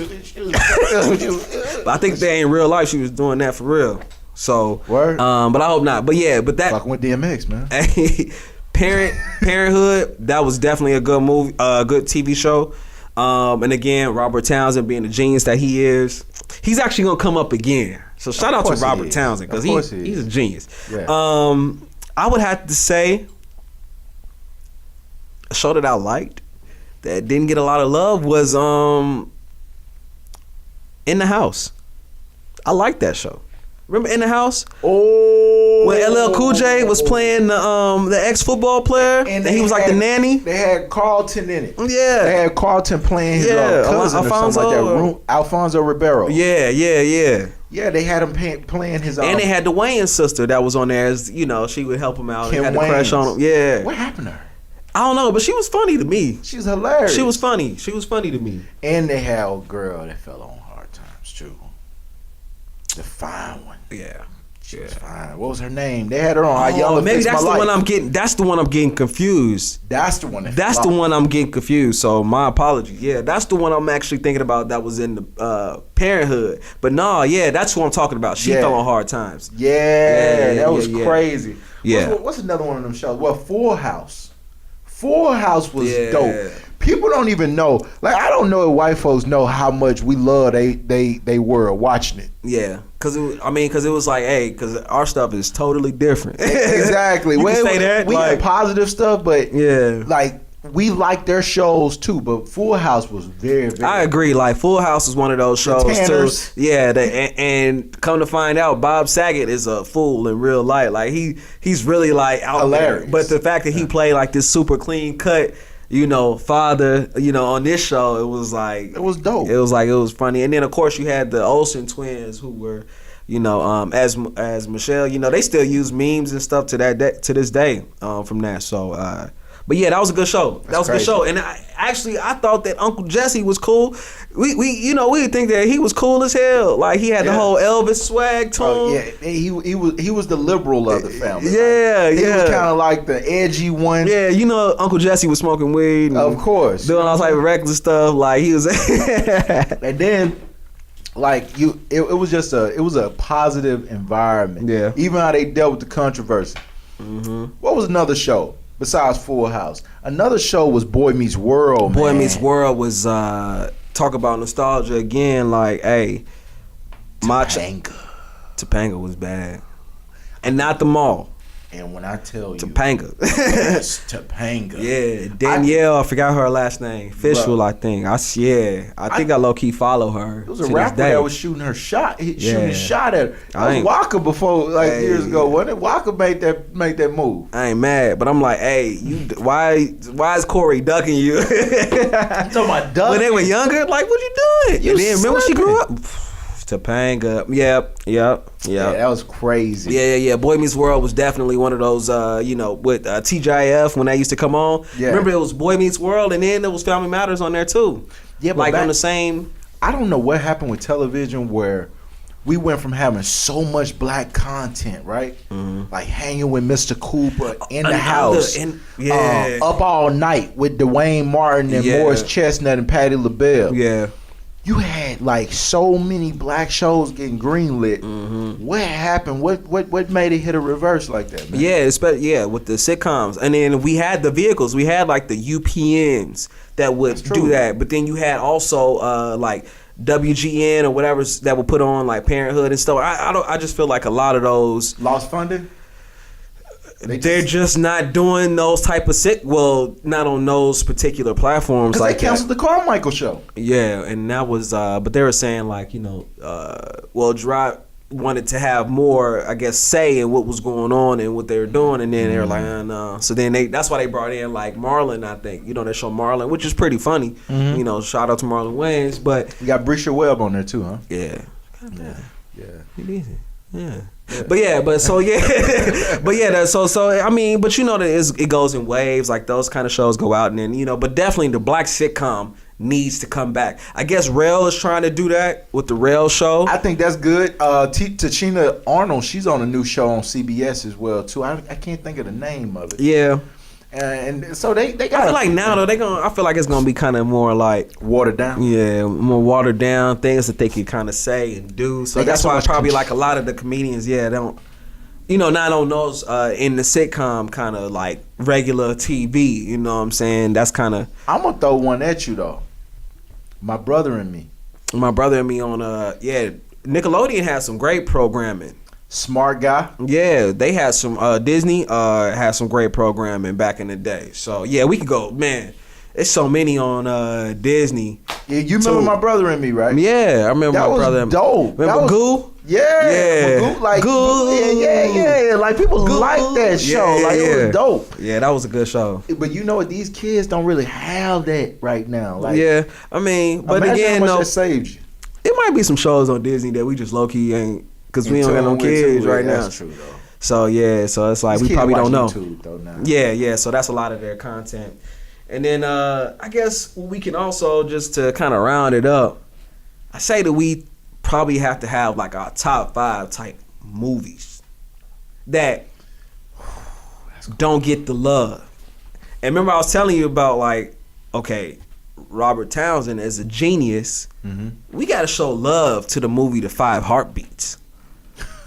But I think that in real life she was doing that for real. So, word. But I hope not. But yeah, but that fucking with DMX, man. Parenthood, that was definitely a good movie, good TV show. And again, Robert Townsend being the genius that he is, he's actually gonna come up again. So shout out to Robert Townsend because he's a genius. Yeah. I would have to say a show that I liked that didn't get a lot of love was In the House. I liked that show. Remember In the House? Oh, when LL Cool J was playing the ex-football player, and he was like the nanny. They had Carlton in it. Yeah, they had Carlton playing his cousin or something like that. Alfonso Ribeiro. Yeah. Yeah, they had him playing his. And they had the Wayne sister that was on there. As she would help him out. Kim had to crush on him. Yeah. What happened to her? I don't know, but she was funny to me. She's hilarious. She was funny to me. And they had a girl that fell on hard times too. The fine one. Yeah. She was fine. What was her name? They had her on. Maybe that's the one I'm getting. That's the one I'm getting confused. That's the one. That's the one I'm getting confused. So my apologies. Yeah, that's the one I'm actually thinking about. That was in the Parenthood. But that's who I'm talking about. She fell on hard times. Yeah, that was crazy. Yeah. What's another one of them shows? Well, Full House. Full House was dope. People don't even know. Like, I don't know if white folks know how much we love they were watching it. Yeah, because it was like, hey, because our stuff is totally different. Exactly. You can say that. We had positive stuff, but like we like their shows too. But Full House was very, very. I agree. Like Full House is one of those shows too. Yeah, and come to find out, Bob Saget is a fool in real life. Like he's really like out hilarious. There. But the fact that he played like this super clean cut. Father, on this show, it was like it was dope. It was funny, and then of course you had the Olsen twins who were, as Michelle, they still use memes and stuff to this day from that. So, but yeah, that was a good show. That was a good show, and I thought that Uncle Jesse was cool. We think that he was cool as hell. Like he had the whole Elvis swag to him. Oh, yeah, he was the liberal of the family. Yeah, he was kind of like the edgy one. Yeah, Uncle Jesse was smoking weed. Of course, doing all type of reckless stuff. Like he was, and then. Like it was a positive environment. Yeah. Even how they dealt with the controversy. Mm-hmm. What was another show besides Full House? Another show was Boy Meets World. Boy Meets World was talk about nostalgia again, like, hey, Topanga was bad, and not the mall. And when I tell you, Topanga. Yes, Topanga. Yeah, Danielle, I forgot her last name. Fishel, I think. I think I low key follow her. It was a rapper that was shooting a shot at her. That was Waka before, years ago. Wasn't it? Waka made that move. I ain't mad, but I'm like, hey, why is Corey ducking you? I'm talking about ducking. When they were younger, like, what you doing? And then remember when she grew up? Topanga. Yep. Yeah, that was crazy. Yeah. Boy Meets World was definitely one of those, with TGIF when that used to come on. Yeah. Remember, it was Boy Meets World, and then there was Family Matters on there too. Yeah, but on the same. I don't know what happened with television where we went from having so much black content, right? Mm-hmm. Like hanging with Mr. Cooper in the house, up all night with Dwayne Martin and Morris Chestnut and Patti LaBelle. Yeah. You had like so many black shows getting greenlit. Mm-hmm. What happened? What made it hit a reverse like that, man? Yeah, with the sitcoms. And then we had the vehicles. We had like the UPNs that would do that. But then you had also like WGN or whatever that would put on like Parenthood and stuff. I just feel like a lot of those lost funding. They're just not doing those type of not on those particular platforms. Like they canceled the Carmichael show. Yeah, and that was, but they were saying like, Drive wanted to have more, I guess, say in what was going on and what they were doing, and then they were like, no. So then that's why they brought in like Marlon, I think, that show Marlon, which is pretty funny. Mm-hmm. Shout out to Marlon Wayans, but you got Brisha Webb on there too, huh? Yeah. He easy. Yeah. But so I mean, but that it goes in waves. Like those kind of shows go out, and then but definitely the black sitcom needs to come back. I guess Rel is trying to do that with the Rel show. I think that's good. Tachina Arnold, she's on a new show on CBS as well too. I can't think of the name of it. Yeah. And so they got. I feel like now though I feel like it's gonna be kind of more like watered down. Yeah, more watered down things that they can kind of say and do. So that's why probably like a lot of the comedians, they don't, not on those in the sitcom kind of like regular TV. You know what I'm saying? That's kind of. I'm gonna throw one at you though. My Brother and Me. My Brother and Me on Nickelodeon has some great programming. Smart Guy. Yeah, they had some Disney had some great programming back in the day. So yeah, we could go, man. There's so many on Disney. Yeah, you remember My Brother and Me, right? Yeah, I remember My Brother and Me. Dope. Remember Goo? Yeah. Goo. Yeah. Like people like that show. It was dope. Yeah, that was a good show. But what? These kids don't really have that right now. Like, yeah, I mean, but again, how much that saved you. It might be some shows on Disney that we just low key ain't. Because we don't got no kids right now. That's true, though. So, so it's like we probably don't know. YouTube, though, now. Yeah, so that's a lot of their content. And then I guess we can also, just to kind of round it up, I say that we probably have to have like our top 5 type movies that don't get the love. And remember I was telling you about like, okay, Robert Townsend as a genius, we got to show love to the movie The Five Heartbeats.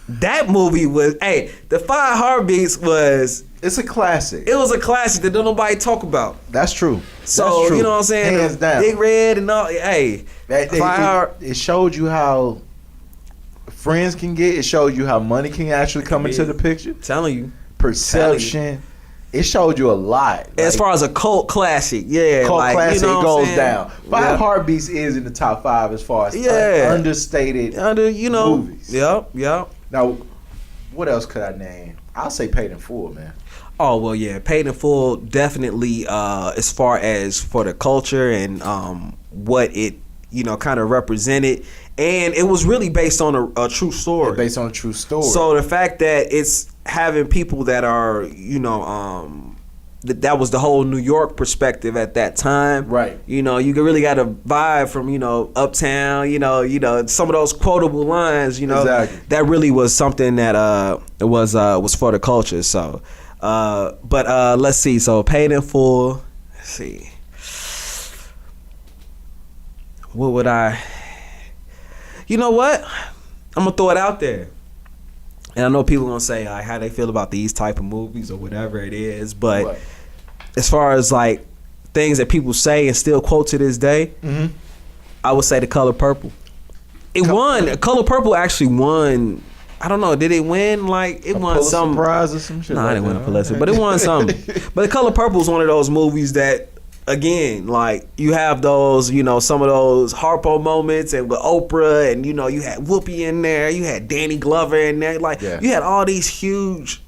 That movie was, The Five Heartbeats was... It's a classic. It was a classic that don't nobody talk about. That's true. So, That's true. You know what I'm saying? Hands down. Big Red and all, it showed you how friends can get. It showed you how money can actually come into the picture. Telling you. Perception. It showed you a lot. As far as a cult classic, classic, it goes down. Five Heartbeats is in the top 5 as far as understated movies. Yep. Now, what else could I name? I'll say Paid in Full, man. Oh, well, yeah. Paid in Full definitely as far as for the culture and what it, kind of represented. And it was really based on a true story. Based on a true story. So the fact that it's having people that are, that was the whole New York perspective at that time. Right. You really got a vibe from, Uptown, some of those quotable lines, Exactly. That really was something that was for the culture. So, but let's see. So Paid in Full. Let's see. What would I? You know what? I'm gonna throw it out there. And I know people gonna say how they feel about these type of movies or whatever it is, but as far as like things that people say and still quote to this day, I would say The Color Purple. It won. Color Purple actually won. I don't know. Did it win? Like it won some prize or some shit. No, I didn't win a Pulitzer, but it won something. But The Color Purple is one of those movies that, again, like you have those, you know, some of those Harpo moments, and with Oprah, and you know, you had Whoopi in there, you had Danny Glover in there, like you had all these huge,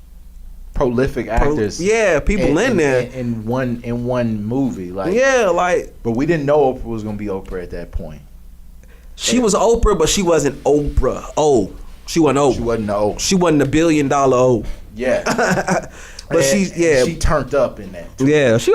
prolific actors. People in there in one movie, like like. But we didn't know Oprah was gonna be Oprah at that point. She was Oprah, but she wasn't Oprah. She wasn't Oprah. She wasn't O. She wasn't $1 billion O. Yeah. But she turned up in that too. Yeah, she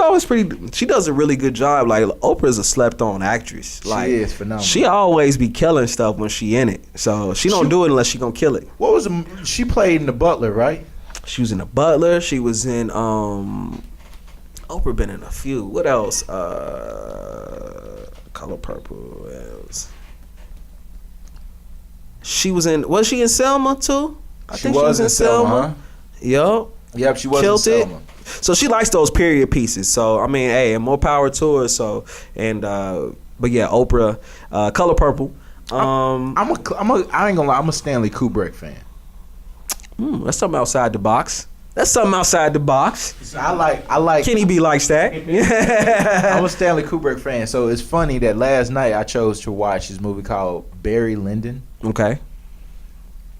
does a really good job. Like Oprah is a slept on actress. Like, she is phenomenal. She always be killing stuff when she in it. So she don't do it unless she gonna kill it. What was she played in The Butler, right? She was in The Butler. She was in Oprah been in a few. What else? Color Purple. What else? She was she in Selma too? I think she was in Selma. Huh? Yep, she was Killed in Selma. So she likes those period pieces. So I mean, hey, and more power to her. So but yeah, Oprah, Color Purple. I ain't gonna lie, I'm a Stanley Kubrick fan. That's something outside the box. I like Kenny B likes that. I'm a Stanley Kubrick fan, so it's funny that last night I chose to watch this movie called Barry Lyndon. Okay.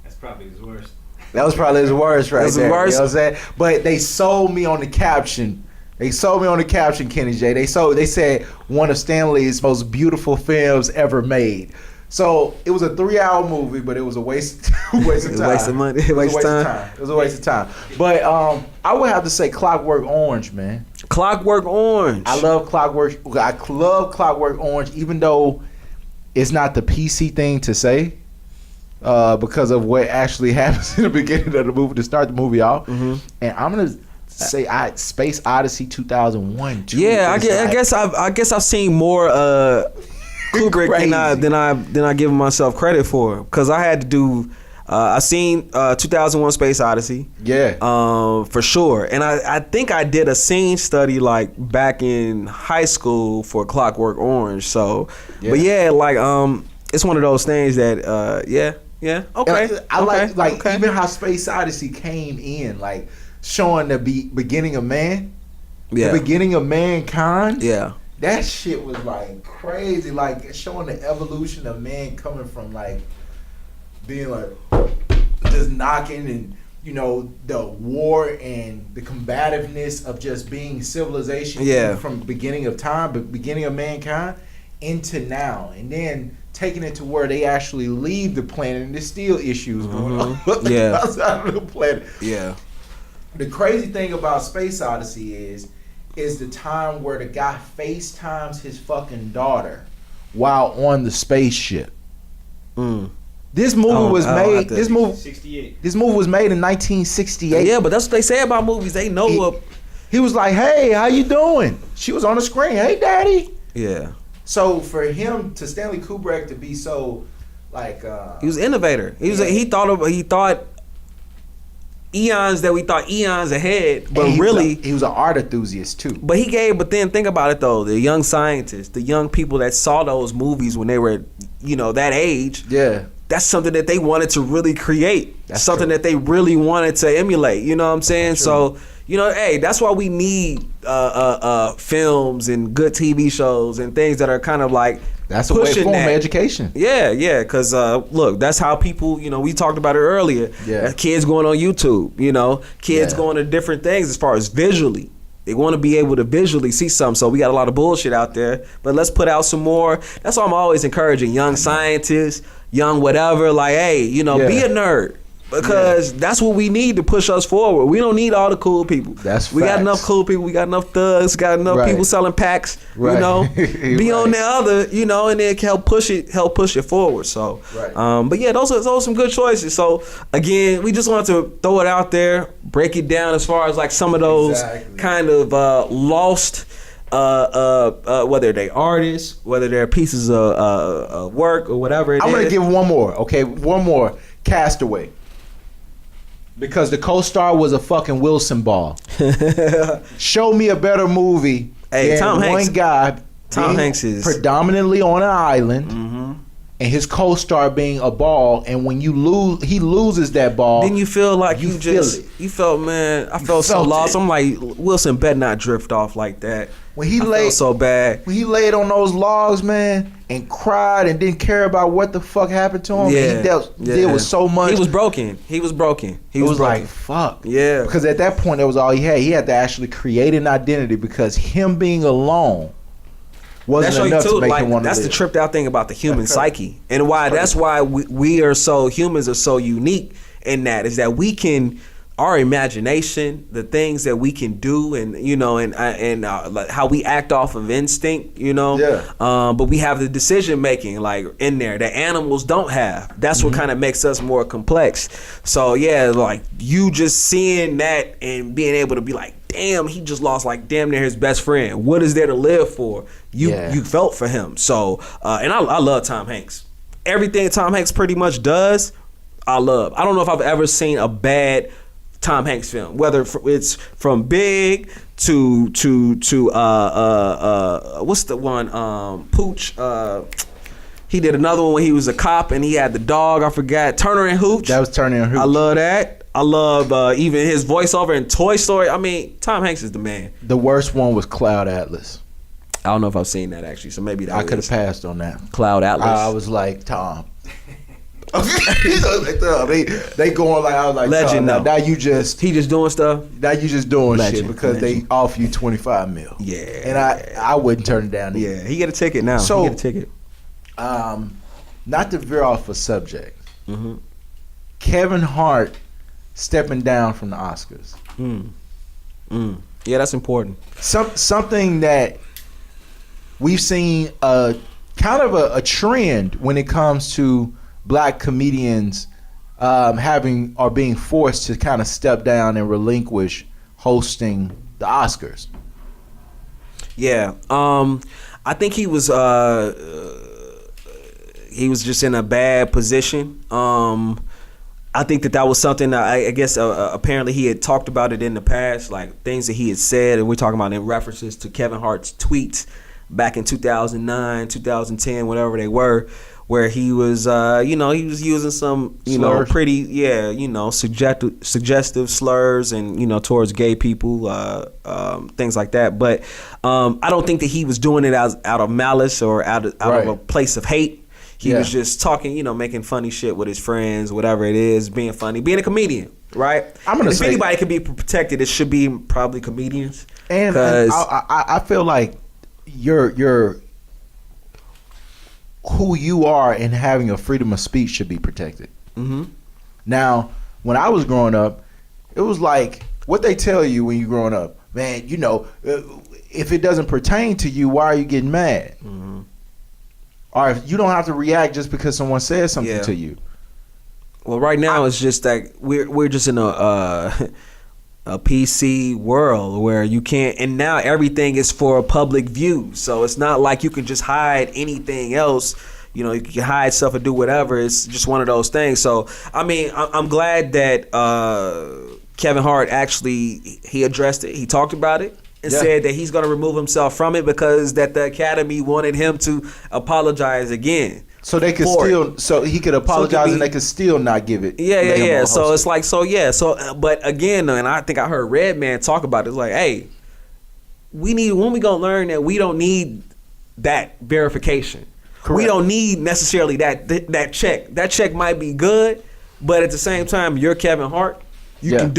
That's probably his worst. That was probably his worst right there. Worst. You know what I'm saying? But they sold me on the caption. Kenny J. They said one of Stanley's most beautiful films ever made. So it was a 3-hour movie, but it was a waste of time. Waste of money. It was a waste of time. But I would have to say Clockwork Orange, man. Clockwork Orange. I love Clockwork Orange, even though it's not the PC thing to say. Because of what actually happens in the beginning of the movie to start the movie off. Mm-hmm. And I'm gonna say Space Odyssey 2001 too. Yeah, I guess I've seen more Kubrick than I give myself credit for, because I had to do I seen 2001 Space Odyssey. Yeah. For sure. And I think I did a scene study like back in high school for Clockwork Orange. So but yeah, like it's one of those things that yeah. Okay. I like even how Space Odyssey came in, like showing the beginning of man. Yeah. The beginning of mankind. Yeah. That shit was like crazy, like showing the evolution of man coming from like being like just knocking, and you know the war and the combativeness of just being civilization from beginning of time, but beginning of mankind into now, and then taking it to where they actually leave the planet and there's still issues going on outside of the planet. Yeah. The crazy thing about Space Odyssey is the time where the guy FaceTimes his fucking daughter while on the spaceship. This movie was made. This movie 68. This movie was made in 1968. Yeah, but that's what they say about movies. They know what. He was like, "Hey, how you doing?" She was on the screen. "Hey, Daddy." Yeah. So for him, to Stanley Kubrick to be so like he was an innovator. He was he thought eons that we thought eons ahead, but really he was an art enthusiast too. But then think about it though, the young scientists, the young people that saw those movies when they were, that age. Yeah. That's something that they wanted to really create. That's something true. that they really wanted to emulate. You know what I'm saying? So, hey, that's why we need films and good TV shows and things that are kind of like that's a way form of education. Yeah, because look, that's how people, we talked about it earlier. Yeah. Kids going on YouTube, kids going to different things as far as visually. They want to be able to visually see something. So we got a lot of bullshit out there, but let's put out some more. That's why I'm always encouraging young scientists, young whatever, like, hey, be a nerd. Because that's what we need to push us forward. We don't need all the cool people. We got enough cool people. We got enough thugs. Got enough people selling packs. Be on the other. And then help push it forward. So, but yeah, those are some good choices. So again, we just wanted to throw it out there, break it down as far as like some of those kind of lost. Whether they're artists, whether they're pieces of work or whatever. I'm gonna give one more. Okay, one more. Castaway. Because the co-star was a fucking Wilson ball. Show me a better movie than Tom Hanks. one guy Tom Hanks is predominantly on an island, and his co-star being a ball. And when he loses that ball. Then you feel like you felt, man. I felt so lost. I'm like, Wilson better not drift off like that. When he felt so bad. When he laid on those logs, man, and cried and didn't care about what the fuck happened to him. Yeah, he dealt with so much. He was broken. He was like, fuck. Yeah. Because at that point, that was all he had. He had to actually create an identity because him being alone wasn't enough to make him want to live. That's the tripped out thing about the human psyche, and why that's why humans are so unique in that is that we can. Our imagination, the things that we can do, and like how we act off of instinct, but we have the decision making like in there that animals don't have. That's what kind of makes us more complex. So yeah, like you just seeing that and being able to be like, damn, he just lost like damn near his best friend. What is there to live for? You felt for him. So and I love Tom Hanks. Everything Tom Hanks pretty much does, I love. I don't know if I've ever seen a bad Tom Hanks film, whether it's from Big to what's the one Pooch. He did another one when he was a cop and he had the dog. I forgot. Turner and Hooch. That was Turner and Hooch. I love that. I love even his voiceover in Toy Story. I mean, Tom Hanks is the man. The worst one was Cloud Atlas. I don't know if I've seen that actually, so maybe I could have passed on that. Cloud Atlas. I was like, Tom. they going like I was like legend. Now you just he just doing stuff. Now you just doing legend, shit because they offer you $25 million. Yeah, and I wouldn't turn it down. Either. Yeah, he get a ticket now. So he get a ticket. Not to veer off a subject. Kevin Hart stepping down from the Oscars. Yeah, that's important. Something that we've seen kind of a trend when it comes to Black comedians being forced to kind of step down and relinquish hosting the Oscars. Yeah, I think he was just in a bad position. I think that was something that I guess apparently he had talked about it in the past, like things that he had said, and we're talking about in references to Kevin Hart's tweets back in 2009, 2010, whatever they were, where he was, he was using some, slurs. Pretty, suggestive slurs and, towards gay people, things like that. But I don't think that he was doing it out of malice or out of a place of hate. He was just talking, making funny shit with his friends, whatever it is, being funny, being a comedian, right? If anybody could be protected, it should be probably comedians. And I feel like you're who you are and having a freedom of speech should be protected. Now, when I was growing up, it was like what they tell you when you're growing up, man. If it doesn't pertain to you, why are you getting mad? Or if you don't have to react just because someone says something to you. Well, right now it's just like we're just in a PC world where you can't, and now everything is for a public view. So it's not like you can just hide anything else. You can hide stuff or do whatever. It's just one of those things. So I mean, I'm glad that Kevin Hart actually he addressed it. He talked about it. And said that he's going to remove himself from it because that the Academy wanted him to apologize again. So they could so he could apologize and they could still not give it. Yeah. So it's like, but again, and I think I heard Redman talk about it. It's like, hey, when we going to learn that we don't need that verification. Correct. We don't need necessarily that check. That check might be good, but at the same time, you're Kevin Hart. You can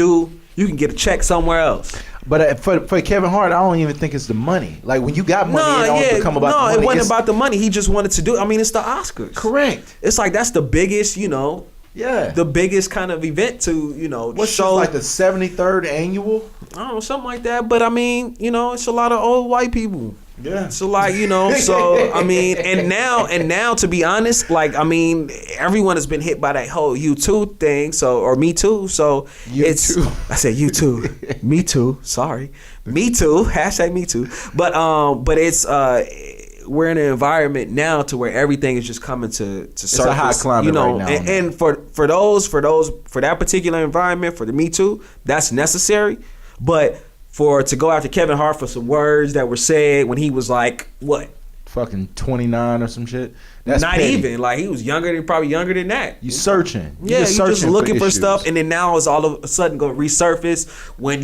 get a check somewhere else. But for Kevin Hart, I don't even think it's the money. Like when you got money, it don't become about the money. No, it wasn't about the money. He just wanted to do it. I mean, it's the Oscars. Correct. It's like that's the biggest, the biggest kind of event to, what's show like the 73rd annual? I don't know, something like that. But I mean, it's a lot of old white people. Yeah. So like, so I mean, and now to be honest, like I mean, everyone has been hit by that whole U2 thing, or Me Too. So I said you too. Me too. Sorry. Me too. # Me too. But it's we're in an environment now to where everything is just coming to surface. It's a hot climate right now. And for that particular environment, for the Me Too, that's necessary. But to go after Kevin Hart for some words that were said when he was like, what, fucking 29 or some shit. That's not petty. even like he was probably younger than that. You searching. Yeah, you just looking for issues. stuff, and then now it's all of a sudden going to resurface when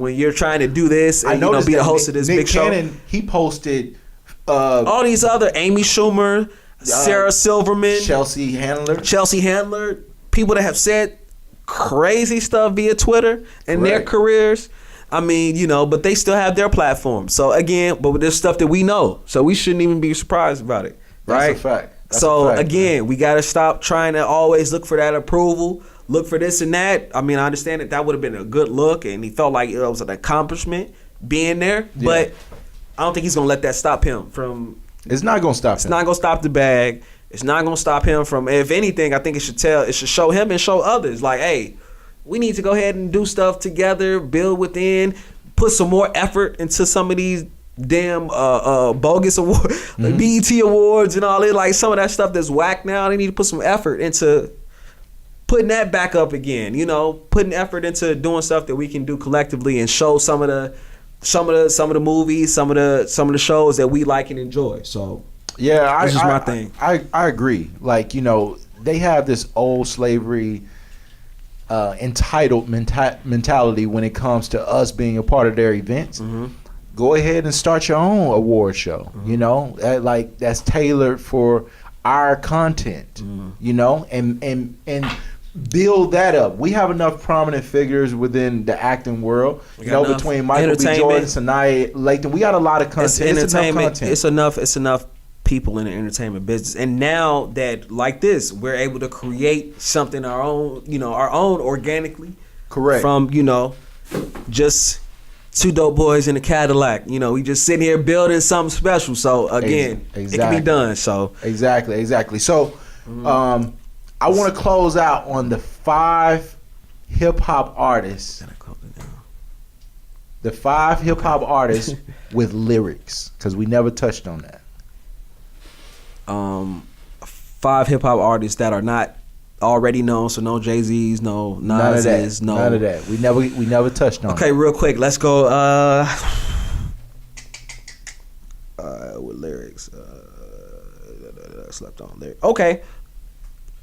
when you're trying to do this and be the host of this Nick big Cannon, show. He posted all these other Amy Schumer, Sarah Silverman, Chelsea Handler, people that have said crazy stuff via Twitter in their careers. I mean, but they still have their platform. So again, but there's stuff that we know, so we shouldn't even be surprised about it. Right? That's a fact. So again, we got to stop trying to always look for that approval, look for this and that. I mean, I understand that would have been a good look, and he felt like it was an accomplishment being there. Yeah. But I don't think he's gonna let that stop him from. It's not gonna stop. It's not gonna stop the bag. It's not gonna stop him from. If anything, I think it should show him and show others. Like, hey, we need to go ahead and do stuff together, build within, put some more effort into some of these damn bogus award, like BET awards and all that. Like some of that stuff that's whack now. They need to put some effort into putting that back up again. Putting effort into doing stuff that we can do collectively and show some of the movies, some of the shows that we like and enjoy. So yeah, this is my thing. I agree. Like they have this old slavery entitled mentality when it comes to us being a part of their events. Go ahead and start your own award show. That's tailored for our content. And build that up. We have enough prominent figures within the acting world. Between Michael B. Jordan, Sanaa Lathan, we got a lot of content. It's entertainment. It's enough people in the entertainment business. And now that like this, we're able to create something our own organically. Correct. From just two dope boys in a Cadillac. We just sitting here building something special. So again, it can be done. So exactly. So I want to close out on the 5 hip hop artists. The 5 hip hop artists with lyrics, because we never touched on that. 5 hip hop artists that are not already known, so no Jay-Z's, no Nas's, none of that. We never touched on. Okay, real quick, let's go. With lyrics, slept on lyrics. Okay,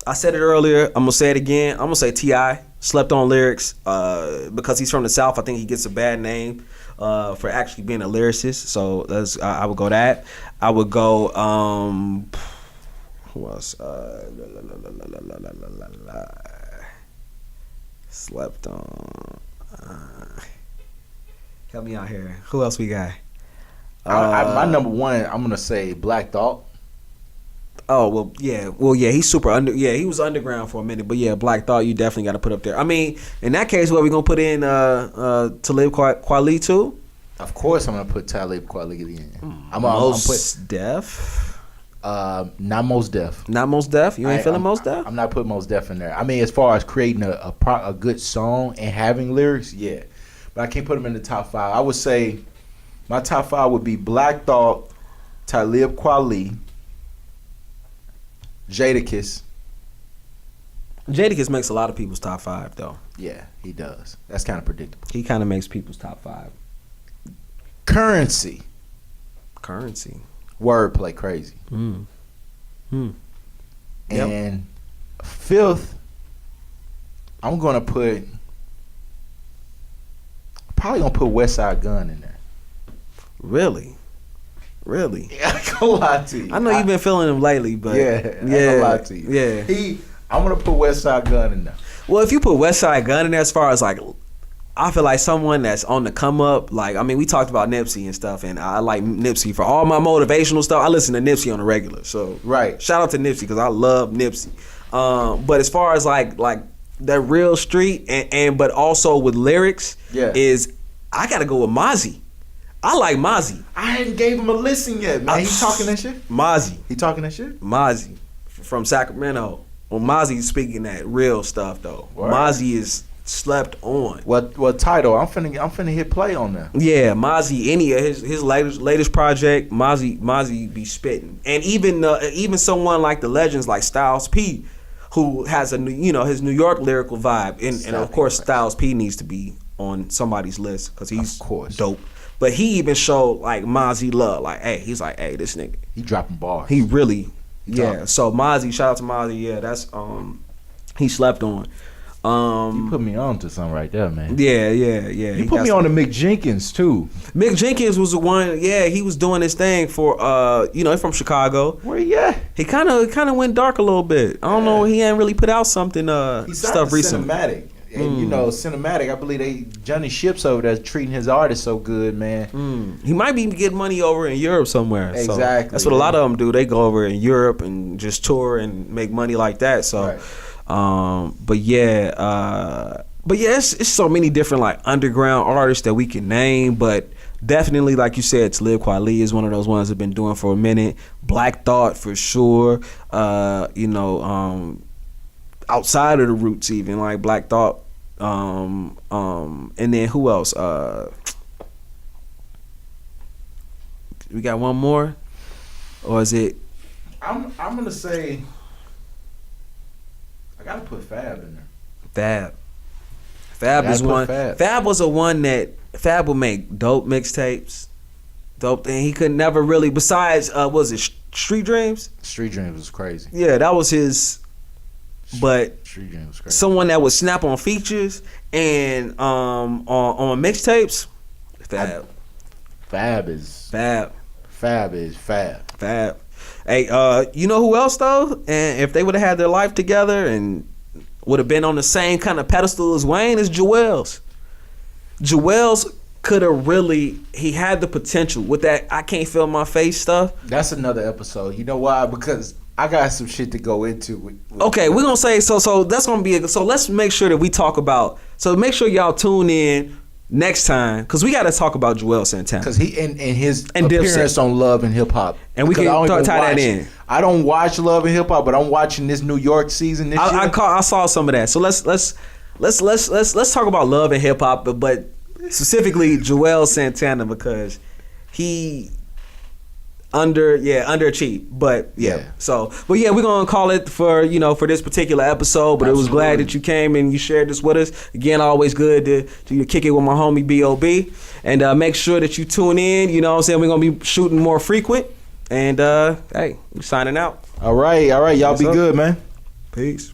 I said it earlier. I'm gonna say it again. I'm gonna say T.I. slept on lyrics because he's from the South. I think he gets a bad name for actually being a lyricist. So I would go that. I would go. Who else? Slept on. Help me out here. Who else we got? My number one, I'm gonna say Black Thought. Oh well, yeah. He's super he was underground for a minute, but yeah, Black Thought, you definitely got to put up there. I mean, in that case, what we gonna put in Talib Kweli too? Of course, I'm gonna put Talib Kweli in. Mos Def. Not Mos Def. Not Mos Def. You ain't feeling Mos Def? I'm not putting Mos Def in there. I mean, as far as creating a good song and having lyrics, yeah, but I can't put them in the top 5. I would say my top 5 would be Black Thought, Talib Kweli, Jadakiss. Jadakiss makes a lot of people's top 5 though. Yeah, he does. That's kind of predictable. He kind of makes people's top 5. Currency. Wordplay crazy. Yep. And 5th, I'm gonna put West Side Gun in there. Really? Yeah, I ain't gonna lie to you. I know you've been feeling him lately, but I ain't gonna lie to you. Yeah. I'm gonna put West Side Gun in there. Well, if you put West Side Gun in there, as far as like, I feel like someone that's on the come up. Like, I mean, we talked about Nipsey and stuff, and I like Nipsey for all my motivational stuff. I listen to Nipsey on a regular, so right. Shout out to Nipsey because I love Nipsey. But as far as like that real street and but also with lyrics, is I gotta go with Mozzie. I like Mozzie. I hadn't gave him a listen yet, man. He talking that shit? Mozzie. He talking that shit? Mozzie from Sacramento. Well, Mozzie's speaking that real stuff though. Word. Mozzie is slept on. What title? I'm finna hit play on that. Yeah, Mozzie. Any of his latest project, Mozzie be spitting, and even someone like the legends like Styles P, who has his New York lyrical vibe, and of course Styles P needs to be on somebody's list because he's dope. But he even showed like Mozzie love. Like, hey, he's like, hey, this nigga. He dropping bars. He really, yeah. So Mozzie, shout out to Mozzie. Yeah, that's he slept on. You put me on to something right there, man. Yeah. You put me on to Mick Jenkins too. Mick Jenkins was the one. Yeah, he was doing his thing for he's from Chicago. Where he at? He kind of went dark a little bit. I don't know. He ain't really put out something stuff recently. Cinematic. And Cinematic, I believe Johnny Ships over there treating his artists so good, man. He might be getting money over in Europe somewhere. Exactly. So that's what a lot of them do. They go over in Europe and just tour and make money like that. So, right. But yeah, it's so many different like underground artists that we can name. But definitely, like you said, Talib Kweli is one of those ones that have been doing for a minute. Black Thought for sure. Outside of the roots, even like Black Thought. And then who else? We got one more, or is it? I'm gonna say I gotta put Fab in there. Fab is one. Fab was a one that Fab would make dope mixtapes, dope, and he could never really. Besides, was it Street Dreams? Street Dreams was crazy. Yeah, that was his. But Street Dreams was crazy. Someone that would snap on features and on mixtapes. Fab is fab. Hey, you know who else though? And if they would have had their life together and would have been on the same kind of pedestal as Wayne, is G.O.A.T.S. G.O.A.T.S could have really. He had the potential with that I Can't Feel My Face stuff. That's another episode. You know why? Because I got some shit to go into. With okay, we're gonna say so. That's gonna be so. Let's make sure that we talk about. So make sure y'all tune in next time because we got to talk about Joel Santana because he and his appearance on Love and Hip Hop, and we can tie that in. I don't watch Love and Hip Hop, but I'm watching this New York season. I saw some of that. So let's talk about Love and Hip Hop, but specifically Joel Santana because he underachieved. But yeah. So we're gonna call it for this particular episode. But Absolutely. It was glad that you came and you shared this with us. Again, always good to kick it with my homie B.O.B. And make sure that you tune in. You know what I'm saying? We're gonna be shooting more frequent. And hey, we're signing out. All right. Y'all be good, man. Peace.